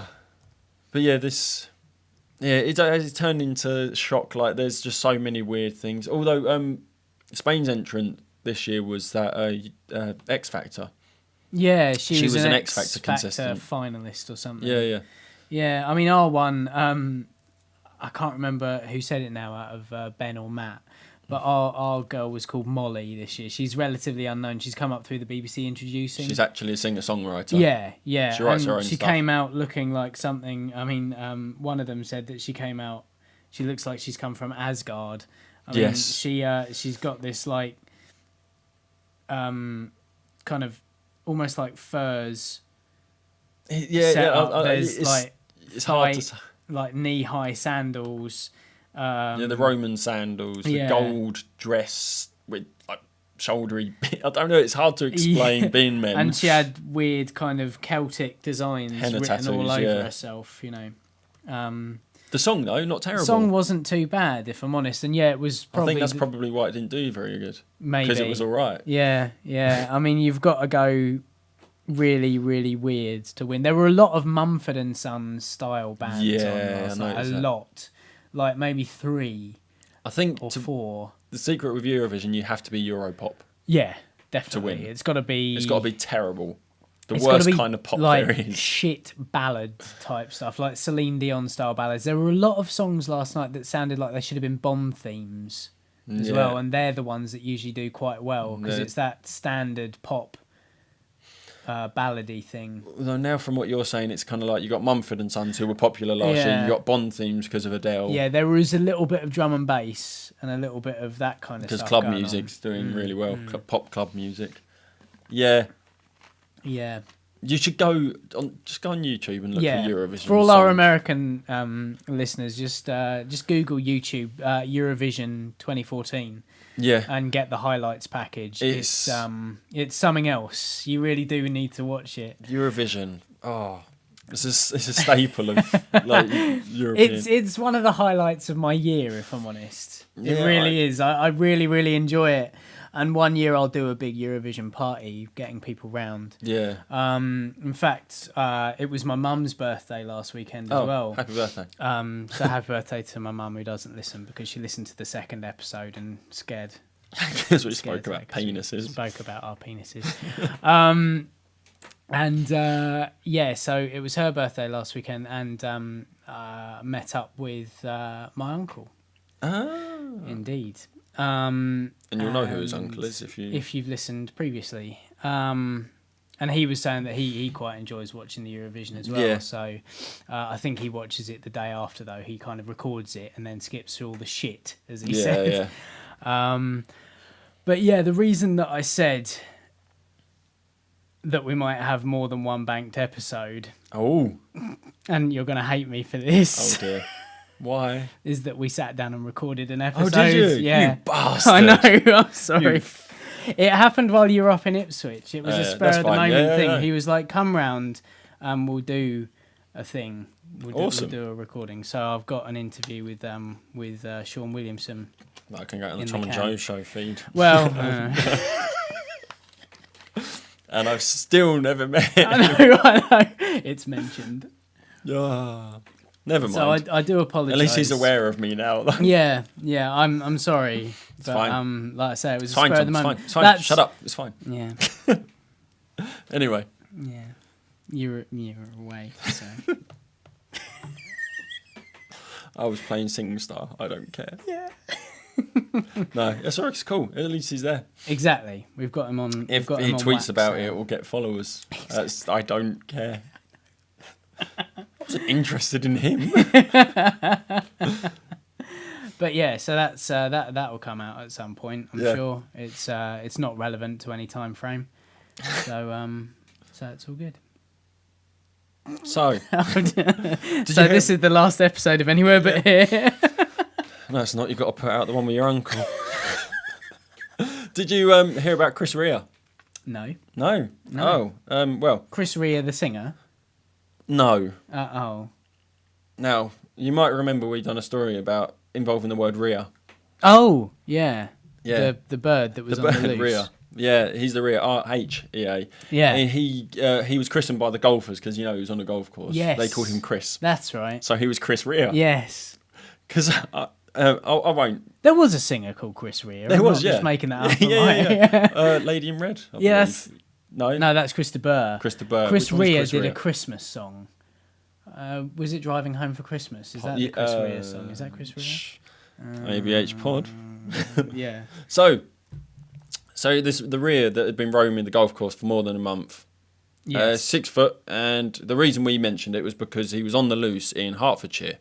yeah, it's turned into shock. Like there's just so many weird things. Although Spain's entrant this year was that X Factor. Yeah, she was an X Factor contestant, finalist or something. Yeah. I mean, our one, I can't remember who said it now out of Ben or Matt, but our girl was called Molly this year. She's relatively unknown. She's come up through the BBC introducing. She's actually a singer-songwriter. Yeah. She writes her own stuff. Came out looking like something. I mean, one of them said that she came out. She looks like she's come from Asgard. I mean, she's got this like, kind of almost like furs. There's like it's hard to say. Like knee-high sandals. The Roman sandals, the gold dress with like shouldery. I don't know. It's hard to explain being men. And she had weird kind of Celtic designs henna written tattoos, all over herself. You know. The song though, not terrible. The song wasn't too bad, if I'm honest, and it was probably. I think that's probably why it didn't do very good. Maybe because it was all right. Yeah. I mean, you've got to go really, really weird to win. There were a lot of Mumford and Sons style bands on last night. A lot, like maybe 3. I think or 4. The secret with Eurovision, you have to be Europop. Yeah, definitely. To win, it's got to be. It's got to be terrible. It's worst kind of pop like there is. Shit ballad type stuff, like Celine Dion style ballads. There were a lot of songs last night that sounded like they should have been Bond themes as well, and they're the ones that usually do quite well because it's that standard pop ballady thing. Although now from what you're saying, it's kind of like you got Mumford and Sons who were popular last year. You got Bond themes because of Adele. Yeah, there was a little bit of drum and bass and a little bit of that kind of stuff. Because club music's doing really well. Pop club music. Yeah. Yeah. You should go on YouTube and look for Eurovision. For all our American listeners, just Google YouTube Eurovision 2014. Yeah. And get the highlights package. It's something else. You really do need to watch it. Eurovision. Oh, it's a staple of like European. It's one of the highlights of my year, if I'm honest. Yeah, it really is. I really, really enjoy it. And one year I'll do a big Eurovision party, getting people round. Yeah. In fact, it was my mum's birthday last weekend as well. Happy birthday. So happy birthday to my mum who doesn't listen because she listened to the second episode and scared. Because we spoke about penises. Spoke about our penises. So it was her birthday last weekend, and met up with my uncle. Indeed. And you'll know who his uncle is if you've listened previously. And he was saying that he quite enjoys watching the Eurovision as well. Yeah. So I think he watches it the day after, though. He kind of records it and then skips through all the shit, as he said. Yeah. But yeah, the reason that I said that we might have more than one banked episode. Oh. And you're going to hate me for this. Oh, dear. Why? is that we sat down and recorded an episode. Oh, did you? Yeah. You bastard. I know. I'm sorry. It happened while you were up in Ipswich. It was a spur that's of the fine. moment Yeah, thing. yeah. He was like, "Come round, and we'll do a thing. Awesome. We'll do a recording." So I've got an interview with Sean Williamson. I can go on the In the Tom and can. Joe show feed. Well, And I've still never met I him. know. It's mentioned. Never mind. So I do apologise. At least he's aware of me now. Though. Yeah. I'm sorry. But, fine. like I say, it was It's a fine, spur of Tom. the It's fine. moment. It's fine. That's- Shut up. It's fine. Yeah. Anyway. Yeah. You're away. So. I was playing Singstar. I don't care. Yeah. No, it's alright. It's cool. At least he's there. Exactly. We've got him on. If got he him on tweets wax, about so- it, we'll get followers. I don't care. I wasn't interested in him. But yeah, so that's that will come out at some point. I'm Yeah. sure it's not relevant to any time frame. So it's all good. So, So you this is the last episode of Anywhere But Here. no, it's not. You've got to put out the one with your uncle. Did you hear about Chris Rhea? No. No. No. Oh, well, Chris Rhea, the singer. no. Oh. Now, you might remember we done a story about involving the word Rhea. Oh, yeah. Yeah. The bird that was The on the bird loose. Rhea. Yeah, he's the Rhea, Rhea. Yeah. And he was christened by the golfers because, he was on a golf course. Yes. They called him Chris. That's right. So he was Chris Rhea. Yes. Because I won't. There was a singer called Chris Rhea. There I'm was, not yeah. just making that up. Yeah. Lady in Red. I Yes. believe. No? No, that's Chris de Burgh. Chris de Burgh. Chris Which one's Rhea Chris did Rhea? a Christmas song. Was it Driving Home for Christmas? Is that the Yeah, Chris Rhea song? Is that Chris Rhea? Shh. ABH Pod. Yeah. So the Rhea that had been roaming the golf course for more than a month. Yes. 6 foot, and the reason we mentioned it was because he was on the loose in Hertfordshire,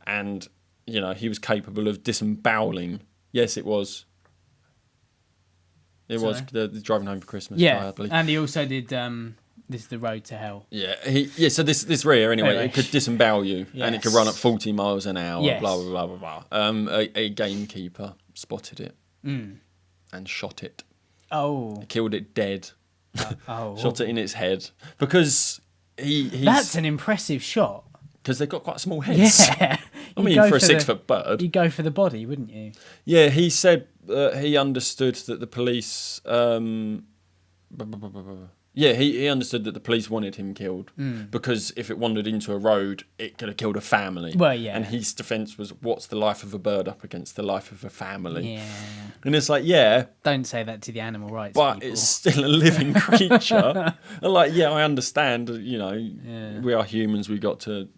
and he was capable of disemboweling. Yes, it was. It was Sorry? the driving home for Christmas. Yeah. I believe. And he also did This is the Road to Hell. Yeah, so this Rhea anyway, Anyway. it could disembowel you, and it could Yes. run at 40 miles an hour. Yes. Blah blah blah blah blah. A gamekeeper spotted it and shot it, Oh. killed it dead, Oh. shot it in its head because he's That's an impressive shot. because they've got quite small heads. Yeah. I You'd mean, go for a the- 6 foot bird. You'd go for the body, wouldn't you? Yeah, he said he understood that the police. He understood that the police wanted him killed because if it wandered into a road, it could have killed a family. Well, yeah. And his defence was, what's the life of a bird up against the life of a family? Yeah. And it's like, yeah, Don't say that to the animal rights but people. it's still a living creature. And like, yeah, I understand, we are humans, we've got to,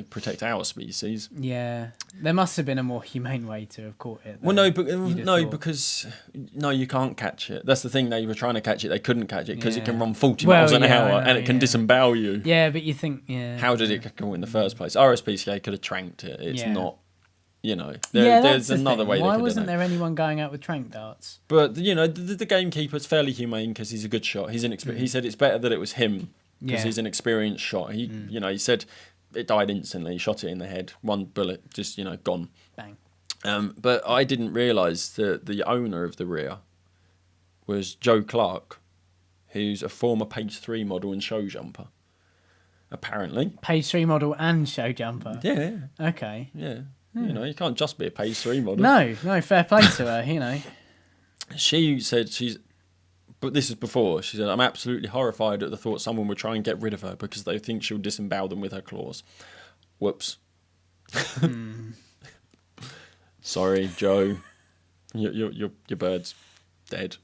protect our species. Yeah. There must have been a more humane way to have caught it. Well, though. no, You'd have thought. because you can't catch it. That's the thing. They were trying to catch it. They couldn't catch it because it can Yeah. run 40 Well, miles an yeah, I hour know, and it can yeah. disembowel you. Yeah, but you think, yeah. How did it go in the first place? RSPCA could have tranked it. It's Yeah. not, Yeah, there's that's the another thing. way. Why they could wasn't have done it. there anyone going out with trank darts? But the gamekeeper's fairly humane because he's a good shot. He said it's better that it was him because Yeah. he's an experienced shot. He he said it died instantly. He shot it in the head. One bullet, just gone. Bang. But I didn't realise that the owner of the Rhea was Joe Clark, who's a former Page 3 model and show jumper. Apparently. Page 3 model and show jumper. Yeah. Okay. You can't just be a Page 3 model. No, fair play to her, She said but this is before, she said, I'm absolutely horrified at the thought someone would try and get rid of her because they think she'll disembowel them with her claws. Whoops. Sorry, Joe. Your bird's dead.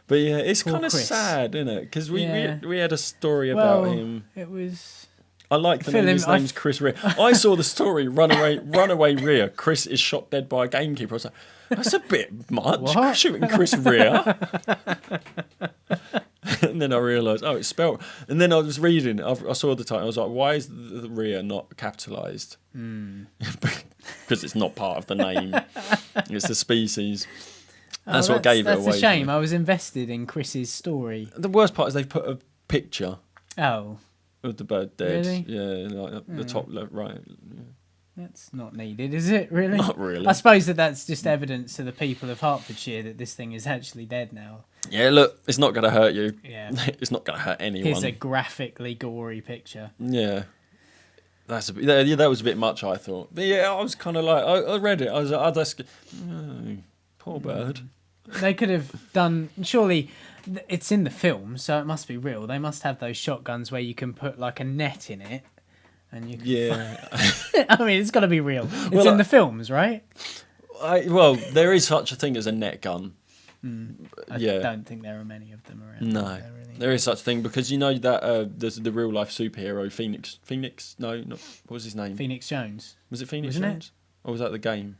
But yeah, it's Poor kind of Chris. sad, isn't it? Because we Yeah. had a story Well, about him. it was... I like the Phil, name. His I name's Chris Rhea. I saw the story. Runaway Rhea. Chris is shot dead by a gamekeeper. I was like, that's a bit much. What? Shooting Chris Rhea. And then I realised, it's spelled. And then I was reading. I saw the title. I was like, why is the Rhea not capitalised? Because it's not part of the name. It's the species. That's what gave it away. That's a shame. I was invested in Chris's story. The worst part is they've put a picture. Oh. With the bird dead. Really? Yeah, like the top left, right. That's not needed, is it? Really? Not really. I suppose that's just evidence to the people of Hertfordshire that this thing is actually dead now. Yeah, look, it's not going to hurt you. Yeah. It's not going to hurt anyone. Here's a graphically gory picture. Yeah. That was a bit much, I thought. But yeah, I was kind of like, I read it. I was like, poor bird. They could have done. Surely, it's in the film, so it must be real. They must have those shotguns where you can put like a net in it, and you. Can Yeah. I mean, it's got to be real. It's Well, in the films, right? Well, there is such a thing as a net gun. I Yeah. don't think there are many of them around. No, are there, really? there is such a thing because you know that there's the real life superhero Phoenix. No, not what was his name? Phoenix Jones. Was it Phoenix Wasn't it? Jones? Or was that the game?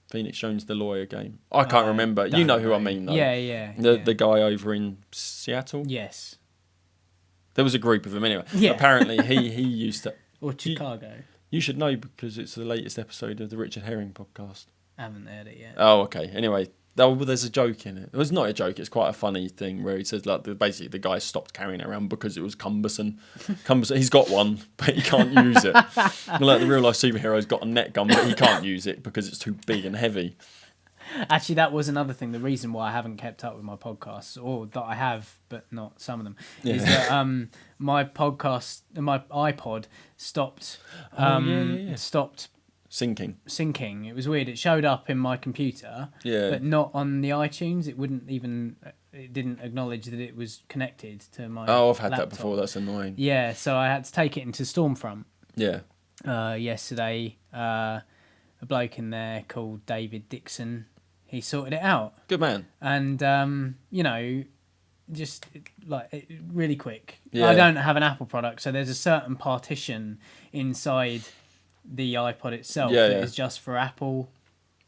Phoenix Jones, the lawyer game. I can't remember. You know who I mean, though. Yeah. The guy over in Seattle. Yes. There was a group of them anyway. Yeah. Apparently, he used to. Or Chicago. You should know because it's the latest episode of the Richard Herring podcast. I haven't heard it yet. Oh, okay. Anyway, there's a joke in it. It was not a joke. It's quite a funny thing where he says like basically the guy stopped carrying it around because it was cumbersome. He's got one, but he can't use it. And like the real life superhero's got a net gun, but he can't use it because it's too big and heavy. Actually, that was another thing. The reason why I haven't kept up with my podcasts, or that I have, but not some of them, is that my iPod stopped stopped syncing. It was weird. It showed up in my computer, but not on the iTunes. It didn't acknowledge that it was connected to my. Oh, I've had laptop. that before. That's annoying. Yeah, so I had to take it into Stormfront. Yeah. Yesterday, a bloke in there called David Dixon. He sorted it out. Good man. And just like really quick. Yeah. I don't have an Apple product, so there's a certain partition inside the iPod itself that is just for Apple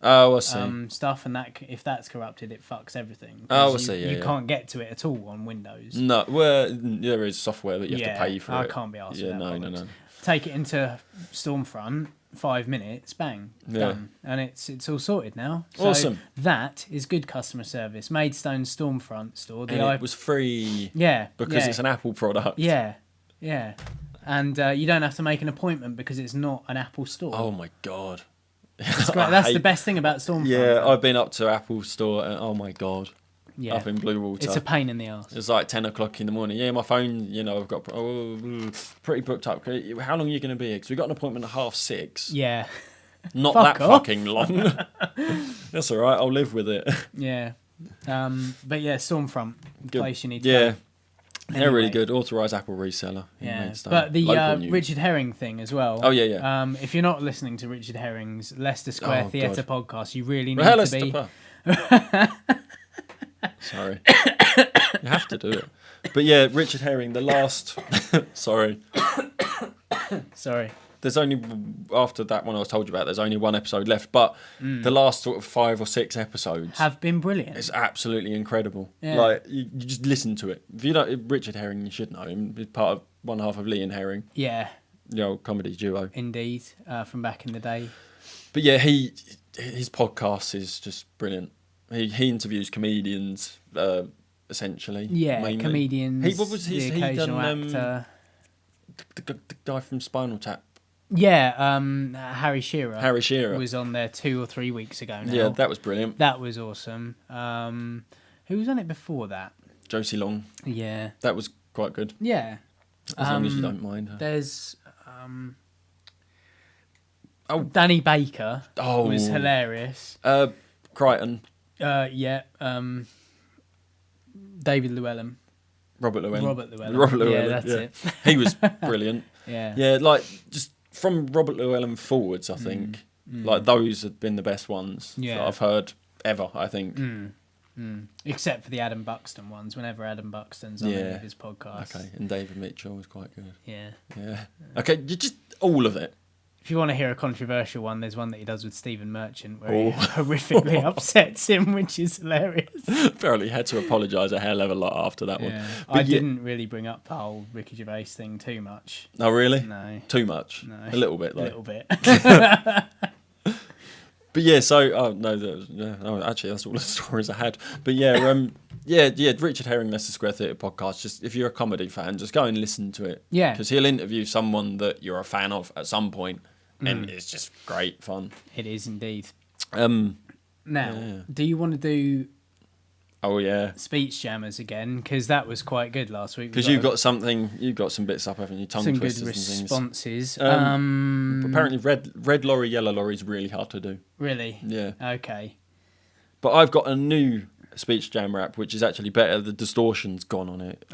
Oh, I see. stuff, and that if that's corrupted, it fucks everything. Oh, I 'Cause see. You can't get to it at all on Windows. No, well, there is software that you have to pay for. I can't be asked. Yeah, no. Take it into Stormfront. 5 minutes, bang, done, and it's all sorted now. So Awesome. That is good customer service. Maidstone Stormfront store. It was free. Yeah, because it's an Apple product. Yeah, and you don't have to make an appointment because it's not an Apple store. Oh my god. That's great. That's the best thing about Stormfront. Yeah, I've been up to Apple store and oh my god. Yeah. Up in Blue Water. It's a pain in the arse. It's like 10 o'clock in the morning. Yeah, my phone, I've got pretty booked up. How long are you going to be here? Because we got an appointment at 6:30. Yeah. Not Fuck that off. fucking long. That's all right. I'll live with it. Yeah. But yeah, Stormfront, Good. place you need to Yeah. go. They're really Anyway. good. Authorised Apple reseller. in Yeah, Maidstone. but the Local news. Richard Herring thing as well. Oh, yeah. If you're not listening to Richard Herring's Leicester Square Oh, Theatre God. podcast, you really need Well, to be. Sorry. You have to do it. But yeah, Richard Herring, the last... Sorry. Sorry. There's only... After that one I was told you about, there's only one episode left. But the last sort of 5 or 6 episodes... Have been brilliant. It's absolutely incredible. Yeah. Like, you just listen to it. If you don't... Richard Herring, you should know him. He's part of one half of Lee and Herring. Yeah, Comedy duo. indeed. From back in the day. But yeah, his podcast is just brilliant. He interviews comedians, essentially. Yeah, mainly. comedians. What was his? The He occasional done actor. the guy from Spinal Tap, Yeah, Harry Shearer. Harry Shearer. was on there 2 or 3 weeks ago now. Yeah, that was brilliant. That was awesome. Who was on it before that? Josie Long. Yeah. That was quite good. Yeah. As long as you don't mind her. There's Danny Baker was hilarious. Crichton. Yeah. David Llewellyn. Robert Llewellyn. Robert Llewellyn. Robert Llewellyn. Yeah, that's it. He was brilliant. Yeah. Yeah, like just from Robert Llewellyn forwards, I think. Like those have been the best ones that Yeah. I've heard ever, I think. Except for the Adam Buxton ones. Whenever Adam Buxton's on any of his podcasts. Okay, and David Mitchell was quite good. Yeah. Yeah. Okay, just all of it. If you want to hear a controversial one, there's one that he does with Stephen Merchant where he horrifically upsets him, which is hilarious. Apparently had to apologise a hell of a lot after that one. Yeah. But I didn't really bring up the whole Ricky Gervais thing too much. Oh, really? No. Too much? No. A little bit, though. A little bit. But yeah, so... Oh, no, actually, that's all the stories I had. But yeah, Yeah, Richard Herring, Leicester Square Theatre podcast. Just if you're a comedy fan, just go and listen to it. Yeah. Because he'll interview someone that you're a fan of at some point, and it's just great fun. It is indeed. Now, do you want to do oh yeah, speech jammers again? Because that was quite good last week. because you've got some bits up, haven't you? Tongue some good twisters and things. responses. Apparently, red lorry, yellow lorry is really hard to do. Really? Yeah. Okay. But I've got a new speech jammer app, which is actually better. The distortion's gone on it.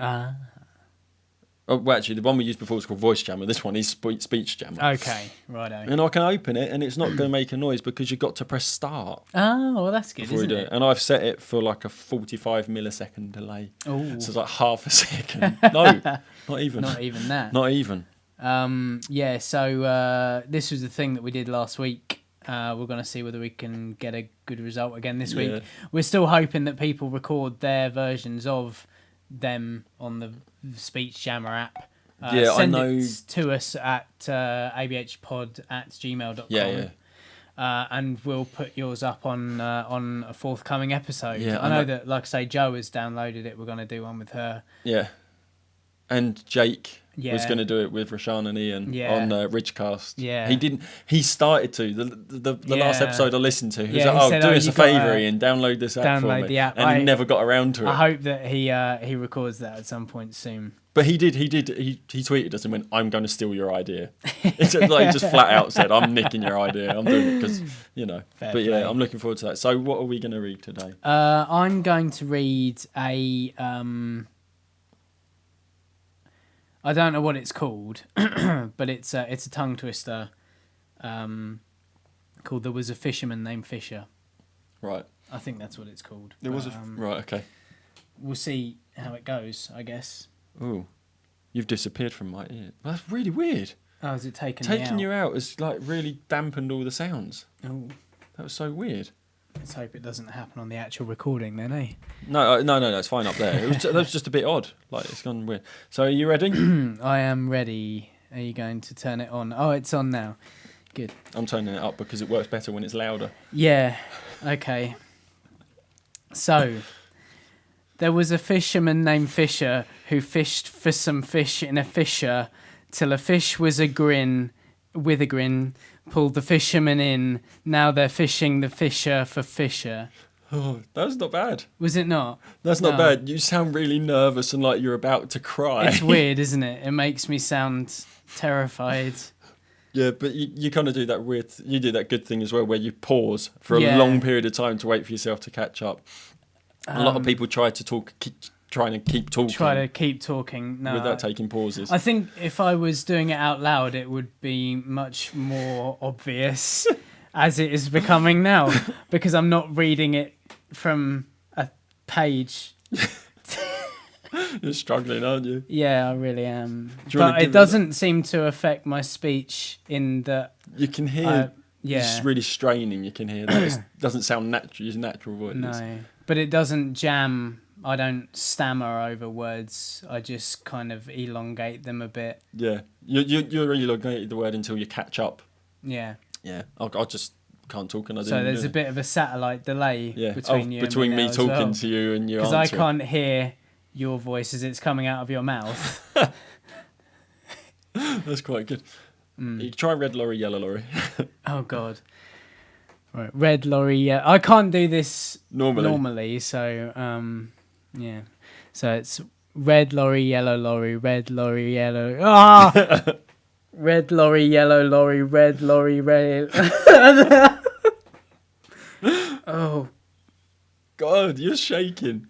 Oh, well, actually, the one we used before was called Voice Jammer. This one is Speech Jammer. Okay, righto. And I can open it, and it's not going to make a noise because you've got to press start Oh, well, that's good, before you isn't do it? it. And I've set it for like a 45 millisecond delay. Oh, So it's like half a second. No, not even. not even that. Not even. Yeah, so this was the thing that we did last week. We're going to see whether we can get a good result again this week. Yeah. We're still hoping that people record their versions of them on the Speech Jammer app. Yeah, I send know. it to us at abhpod@gmail.com. Yeah. And we'll put yours up on a forthcoming episode. Yeah, I know that, like I say, Jo has downloaded it. We're going to do one with her. Yeah. And Jake was Yeah. going to do it with Rashan and Ian Yeah. on Ridgecast. Yeah. He didn't. He started to. The last Yeah. episode I listened to, he was Yeah, like, he "Oh, said, do "Oh, us a you've got favour, to Ian, download this app for download me." the app. And he never got around to it. I hope that he records that at some point soon. But he did. He tweeted us and went, "I'm going to steal your idea." It's like he just flat out said, "I'm nicking your idea. I'm doing it because Fair But play. yeah, I'm looking forward to that. So what are we going to read today? I'm going to read a. I don't know what it's called, but it's a tongue twister. Called "There Was a Fisherman Named Fisher." Right. I think that's what it's called. There was But, right. Okay. We'll see how it goes, I guess. Ooh, you've disappeared from my ear. That's really weird. Oh, is it taking Taking me you out has like really dampened all the sounds. Oh, That was so weird. let's hope it doesn't happen on the actual recording then, eh? No, it's fine up there. That was just a bit odd. Like it's gone weird. So are you ready? I am ready. Are you going to turn it on? Oh, it's on now. Good. I'm turning it up because it works better when it's louder. Yeah. Okay. So, there was a fisherman named Fisher who fished for some fish in a fissure till a fish was with a grin, pulled the fisherman in. Now they're fishing the fisher for Fisher. Oh, that's not bad. Was it not? That's not No. bad. You sound really nervous and like you're about to cry. It's weird, isn't it? It makes me sound terrified. Yeah, but you kind of do that you do that good thing as well where you pause for a Yeah. long period of time to wait for yourself to catch up. A lot of people try to trying to keep talking Try to keep talking. No, without taking pauses. I think if I was doing it out loud, it would be much more obvious as it is becoming now because I'm not reading it from a page. You're struggling, aren't you? Yeah, I really am. Do you wanna But it give it- doesn't seem to affect my speech in that. You can hear. Yeah. It's really straining. You can hear that. It doesn't sound natural. His natural voice. No, but it doesn't jam. I don't stammer over words. I just kind of elongate them a bit. Yeah. You're really looking at the word until you catch up. Yeah. Yeah. I just can't talk and I So there's a bit of a satellite delay between you between and me now as talking well. to you and you Because I answering. can't hear your voice as it's coming out of your mouth. That's quite good. You try red lorry, yellow lorry. Oh God. Right, red lorry. Yeah, I can't do this Normally. So yeah. So it's red lorry, yellow lorry, red lorry, yellow. Ah. Red lorry, yellow lorry, red lorry, red. Oh. God, you're shaking.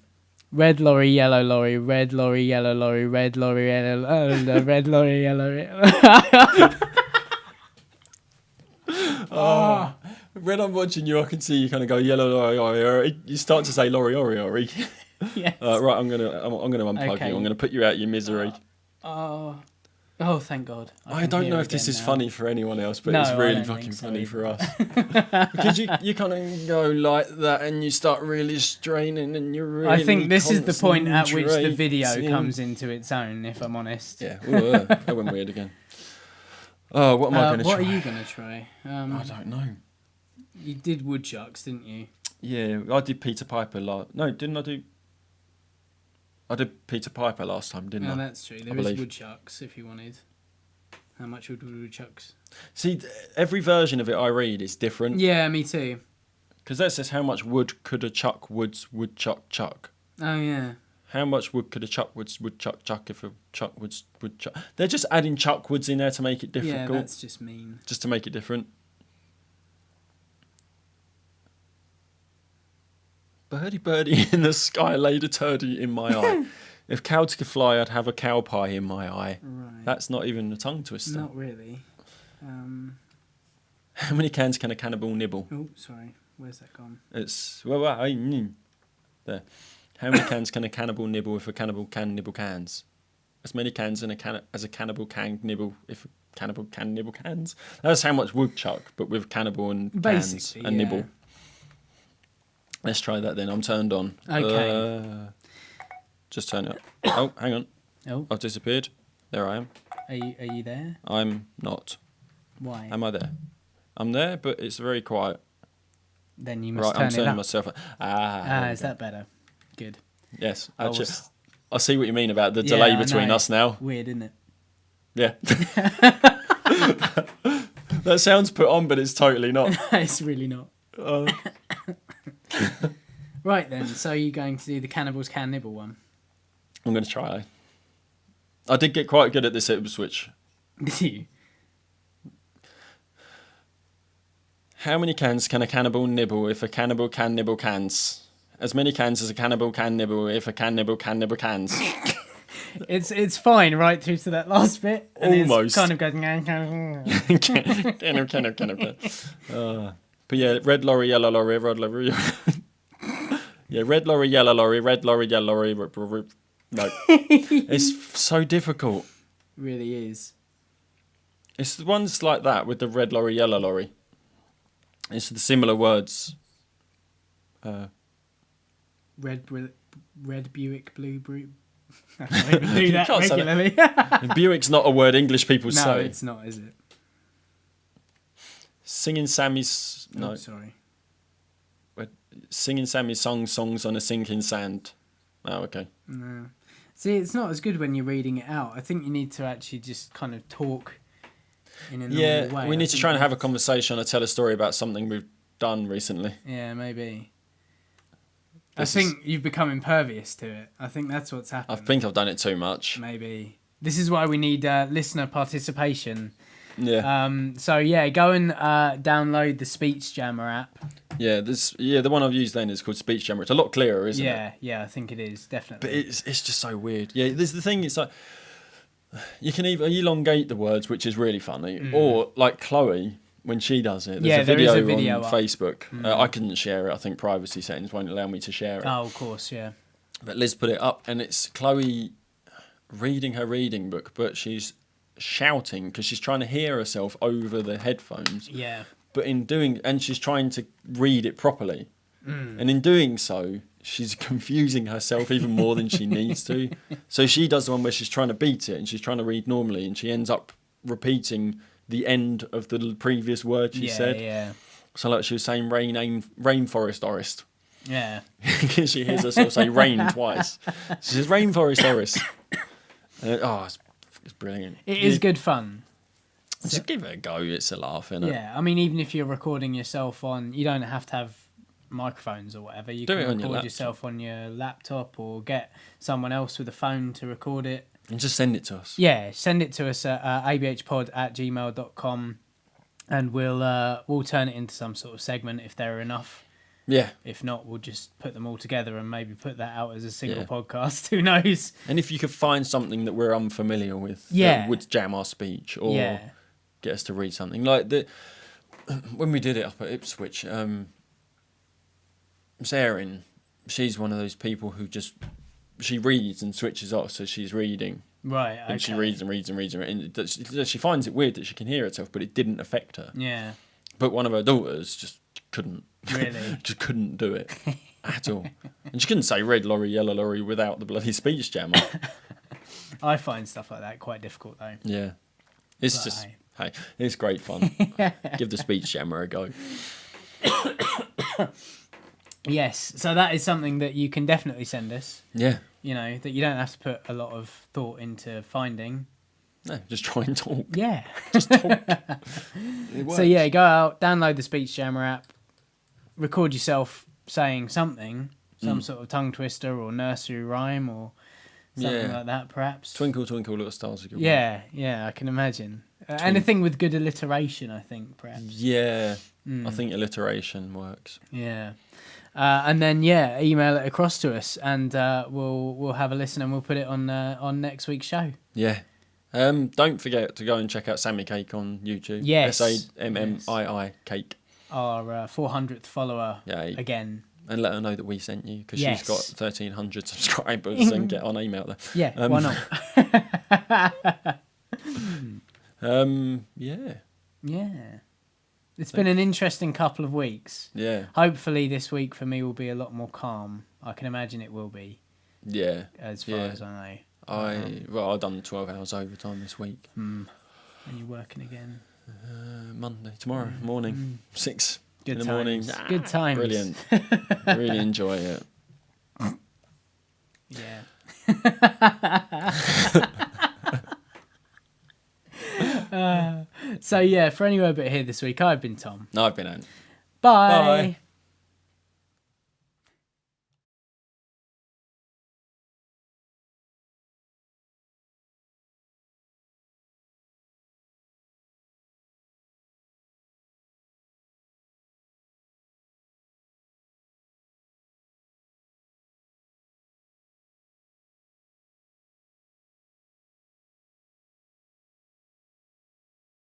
Red lorry, yellow lorry, red lorry, yellow lorry, red lorry, yellow, red lorry, yellow. When I'm watching you, I can see you kind of go yellow lorry, ori. You start to say lorry, ori. Yes. Right, I'm gonna unplug Okay. you. I'm gonna put you out of your misery. Oh, thank God. I can don't hear know if this again is now. funny for anyone else, but No, it's I really don't fucking think so funny either. for us. Because you kind of go like that and you start really straining and you're really I think this is the point at which the video concentrating. comes into its own, if I'm honest. Yeah, ooh, that went weird again. Oh, what am I going to try? What are you going to try? I don't know. You did woodchucks, didn't you? Yeah, I did Peter Piper last. No, didn't I do? I did Peter Piper last time, didn't No, I? that's true. There is believe. woodchucks if you wanted. How much would woodchucks? See, every version of it I read is different. Yeah, me too. Because that says how much wood could a chuck woodchuck chuck. Oh yeah. How much wood could a chuck woodchuck chuck if a chuck woodchuck? They're just adding chuck woods in there to make it difficult. Yeah, that's just mean. Just to make it different. Birdie, birdie in the sky, laid a turdy in my eye. If cows could fly, I'd have a cow pie in my eye. Right. That's not even a tongue twister. Not really. How many cans can a cannibal nibble? Oh, sorry. Where's that gone? It's there. How many cans can a cannibal nibble if a cannibal can nibble cans? As many cans as a cannibal can nibble if a cannibal can nibble cans. That's how much woodchuck, but with cannibal and cans Basically, and yeah. nibble. Let's try that then. I'm turned on. Okay. Just turn it up. Oh, hang on. Oh, I've disappeared. There I am. are you there? I'm not. Why? Am I there? I'm there, but it's very quiet. Then you must Right, turn I'm it turning up. myself up. Is that better? Good. Yes. I Actually, was- I see what you mean about the Yeah, delay I between know. us now. Weird, isn't it? Yeah. That sounds put on, but it's totally not. It's really not. Uh, Right then, so you're going to do the cannibals can nibble one? I'm going to try. I did get quite good at this switch. Did you? How many cans can a cannibal nibble if a cannibal can nibble cans? As many cans as a cannibal can nibble if a cannibal can nibble cans. It's fine right through to that last bit. And Almost. It's kind of going. But yeah, red lorry, yellow lorry, red lorry. Yeah, red lorry, yellow lorry, red lorry, yellow lorry. No. It's so difficult. Really is. It's the ones like that with the red lorry, yellow lorry. It's the similar words. Red Buick, blue Buick. I can't even do that can't say regularly. Buick's not a word English people No, say. it's not, is it? Singing Sammy's... No. Oh, sorry. Singing Sammy's songs on a sinking sand. Oh, okay. No. See, it's not as good when you're reading it out. I think you need to actually just kind of talk in a normal way. Yeah, we need I to think try and have a that's- conversation or tell a story about something we've done recently. Yeah, maybe. This I think you've become impervious to it. I think that's what's I happened. think I've done it too much. Maybe. This is why we need listener participation. Yeah. So yeah, go and download the Speech Jammer app. Yeah, the one I've used then is called Speech Jammer. It's a lot clearer, isn't it? Yeah, I think it is, definitely. But it's just so weird. Yeah, there's the thing, it's like you can either elongate the words, which is really funny, or like Chloe, when she does it, Yeah, there is a video on up. Facebook. I couldn't share it. I think privacy settings won't allow me to share it. Oh, of course, yeah. But Liz put it up, and it's Chloe reading her reading book, but she's shouting because she's trying to hear herself over the headphones. Yeah. But and she's trying to read it properly. And in doing so, she's confusing herself even more than she needs to. So she does the one where she's trying to beat it and she's trying to read normally, and she ends up repeating the end of the previous word she said. Yeah. So like she was saying rainforest. Yeah. She hears herself say rain twice. She says rainforest. It's brilliant. It is good fun. Just give it a go. It's a laugh, isn't it? Yeah, I mean, even if you're recording yourself you don't have to have microphones or whatever. You Do can it on your record laptop. yourself on your laptop or get someone else with a phone to record it. And just send it to us. Yeah, send it to us at abhpod@gmail.com and we'll turn it into some sort of segment if there are enough. Yeah. If not, we'll just put them all together and maybe put that out as a single Yeah. podcast. Who knows? And if you could find something that we're unfamiliar with Yeah. that would jam our speech or Yeah. get us to read something. Like when we did it up at Ipswich, Erin, she's one of those people who she reads and switches off, so she's reading. Right, okay. And she reads and reads and reads. And she finds it weird that she can hear herself, but it didn't affect her. Yeah, But one of her daughters just couldn't. Really? Just couldn't do it at all. And she couldn't say red lorry, yellow lorry without the bloody speech jammer. I find stuff like that quite difficult though. Yeah. It's But just, hey, it's great fun. Give the speech jammer a go. Yes, so that is something that you can definitely send us. Yeah. that you don't have to put a lot of thought into finding. No, just try and talk. Yeah. Just talk. It So works. yeah, go out, download the Speech Jammer app, record yourself saying something, some sort of tongue twister or nursery rhyme or something like that, perhaps. Twinkle, twinkle, little stars. A good one. Yeah, I can imagine. Anything with good alliteration, I think, perhaps. Yeah, I think alliteration works. Yeah. And then email it across to us, and we'll have a listen, and we'll put it on next week's show. Yeah. Don't forget to go and check out Sammy Cake on YouTube. Yes. SAMMII Cake. Our 400th follower again. And let her know that we sent you, because Yes. she's got 1,300 subscribers and get on email there. Yeah, why not? Yeah. Yeah. It's been an interesting couple of weeks. Yeah. Hopefully this week for me will be a lot more calm. I can imagine it will be, Yeah. as far as I know. I've done 12 hours overtime this week. Are you working again? Monday, tomorrow morning, 6 Good in the times. morning. Good times. Brilliant. Really enjoy it. Yeah. So yeah, for Anywhere But Here this week, I've been Tom. No, I've been out. Bye. Bye.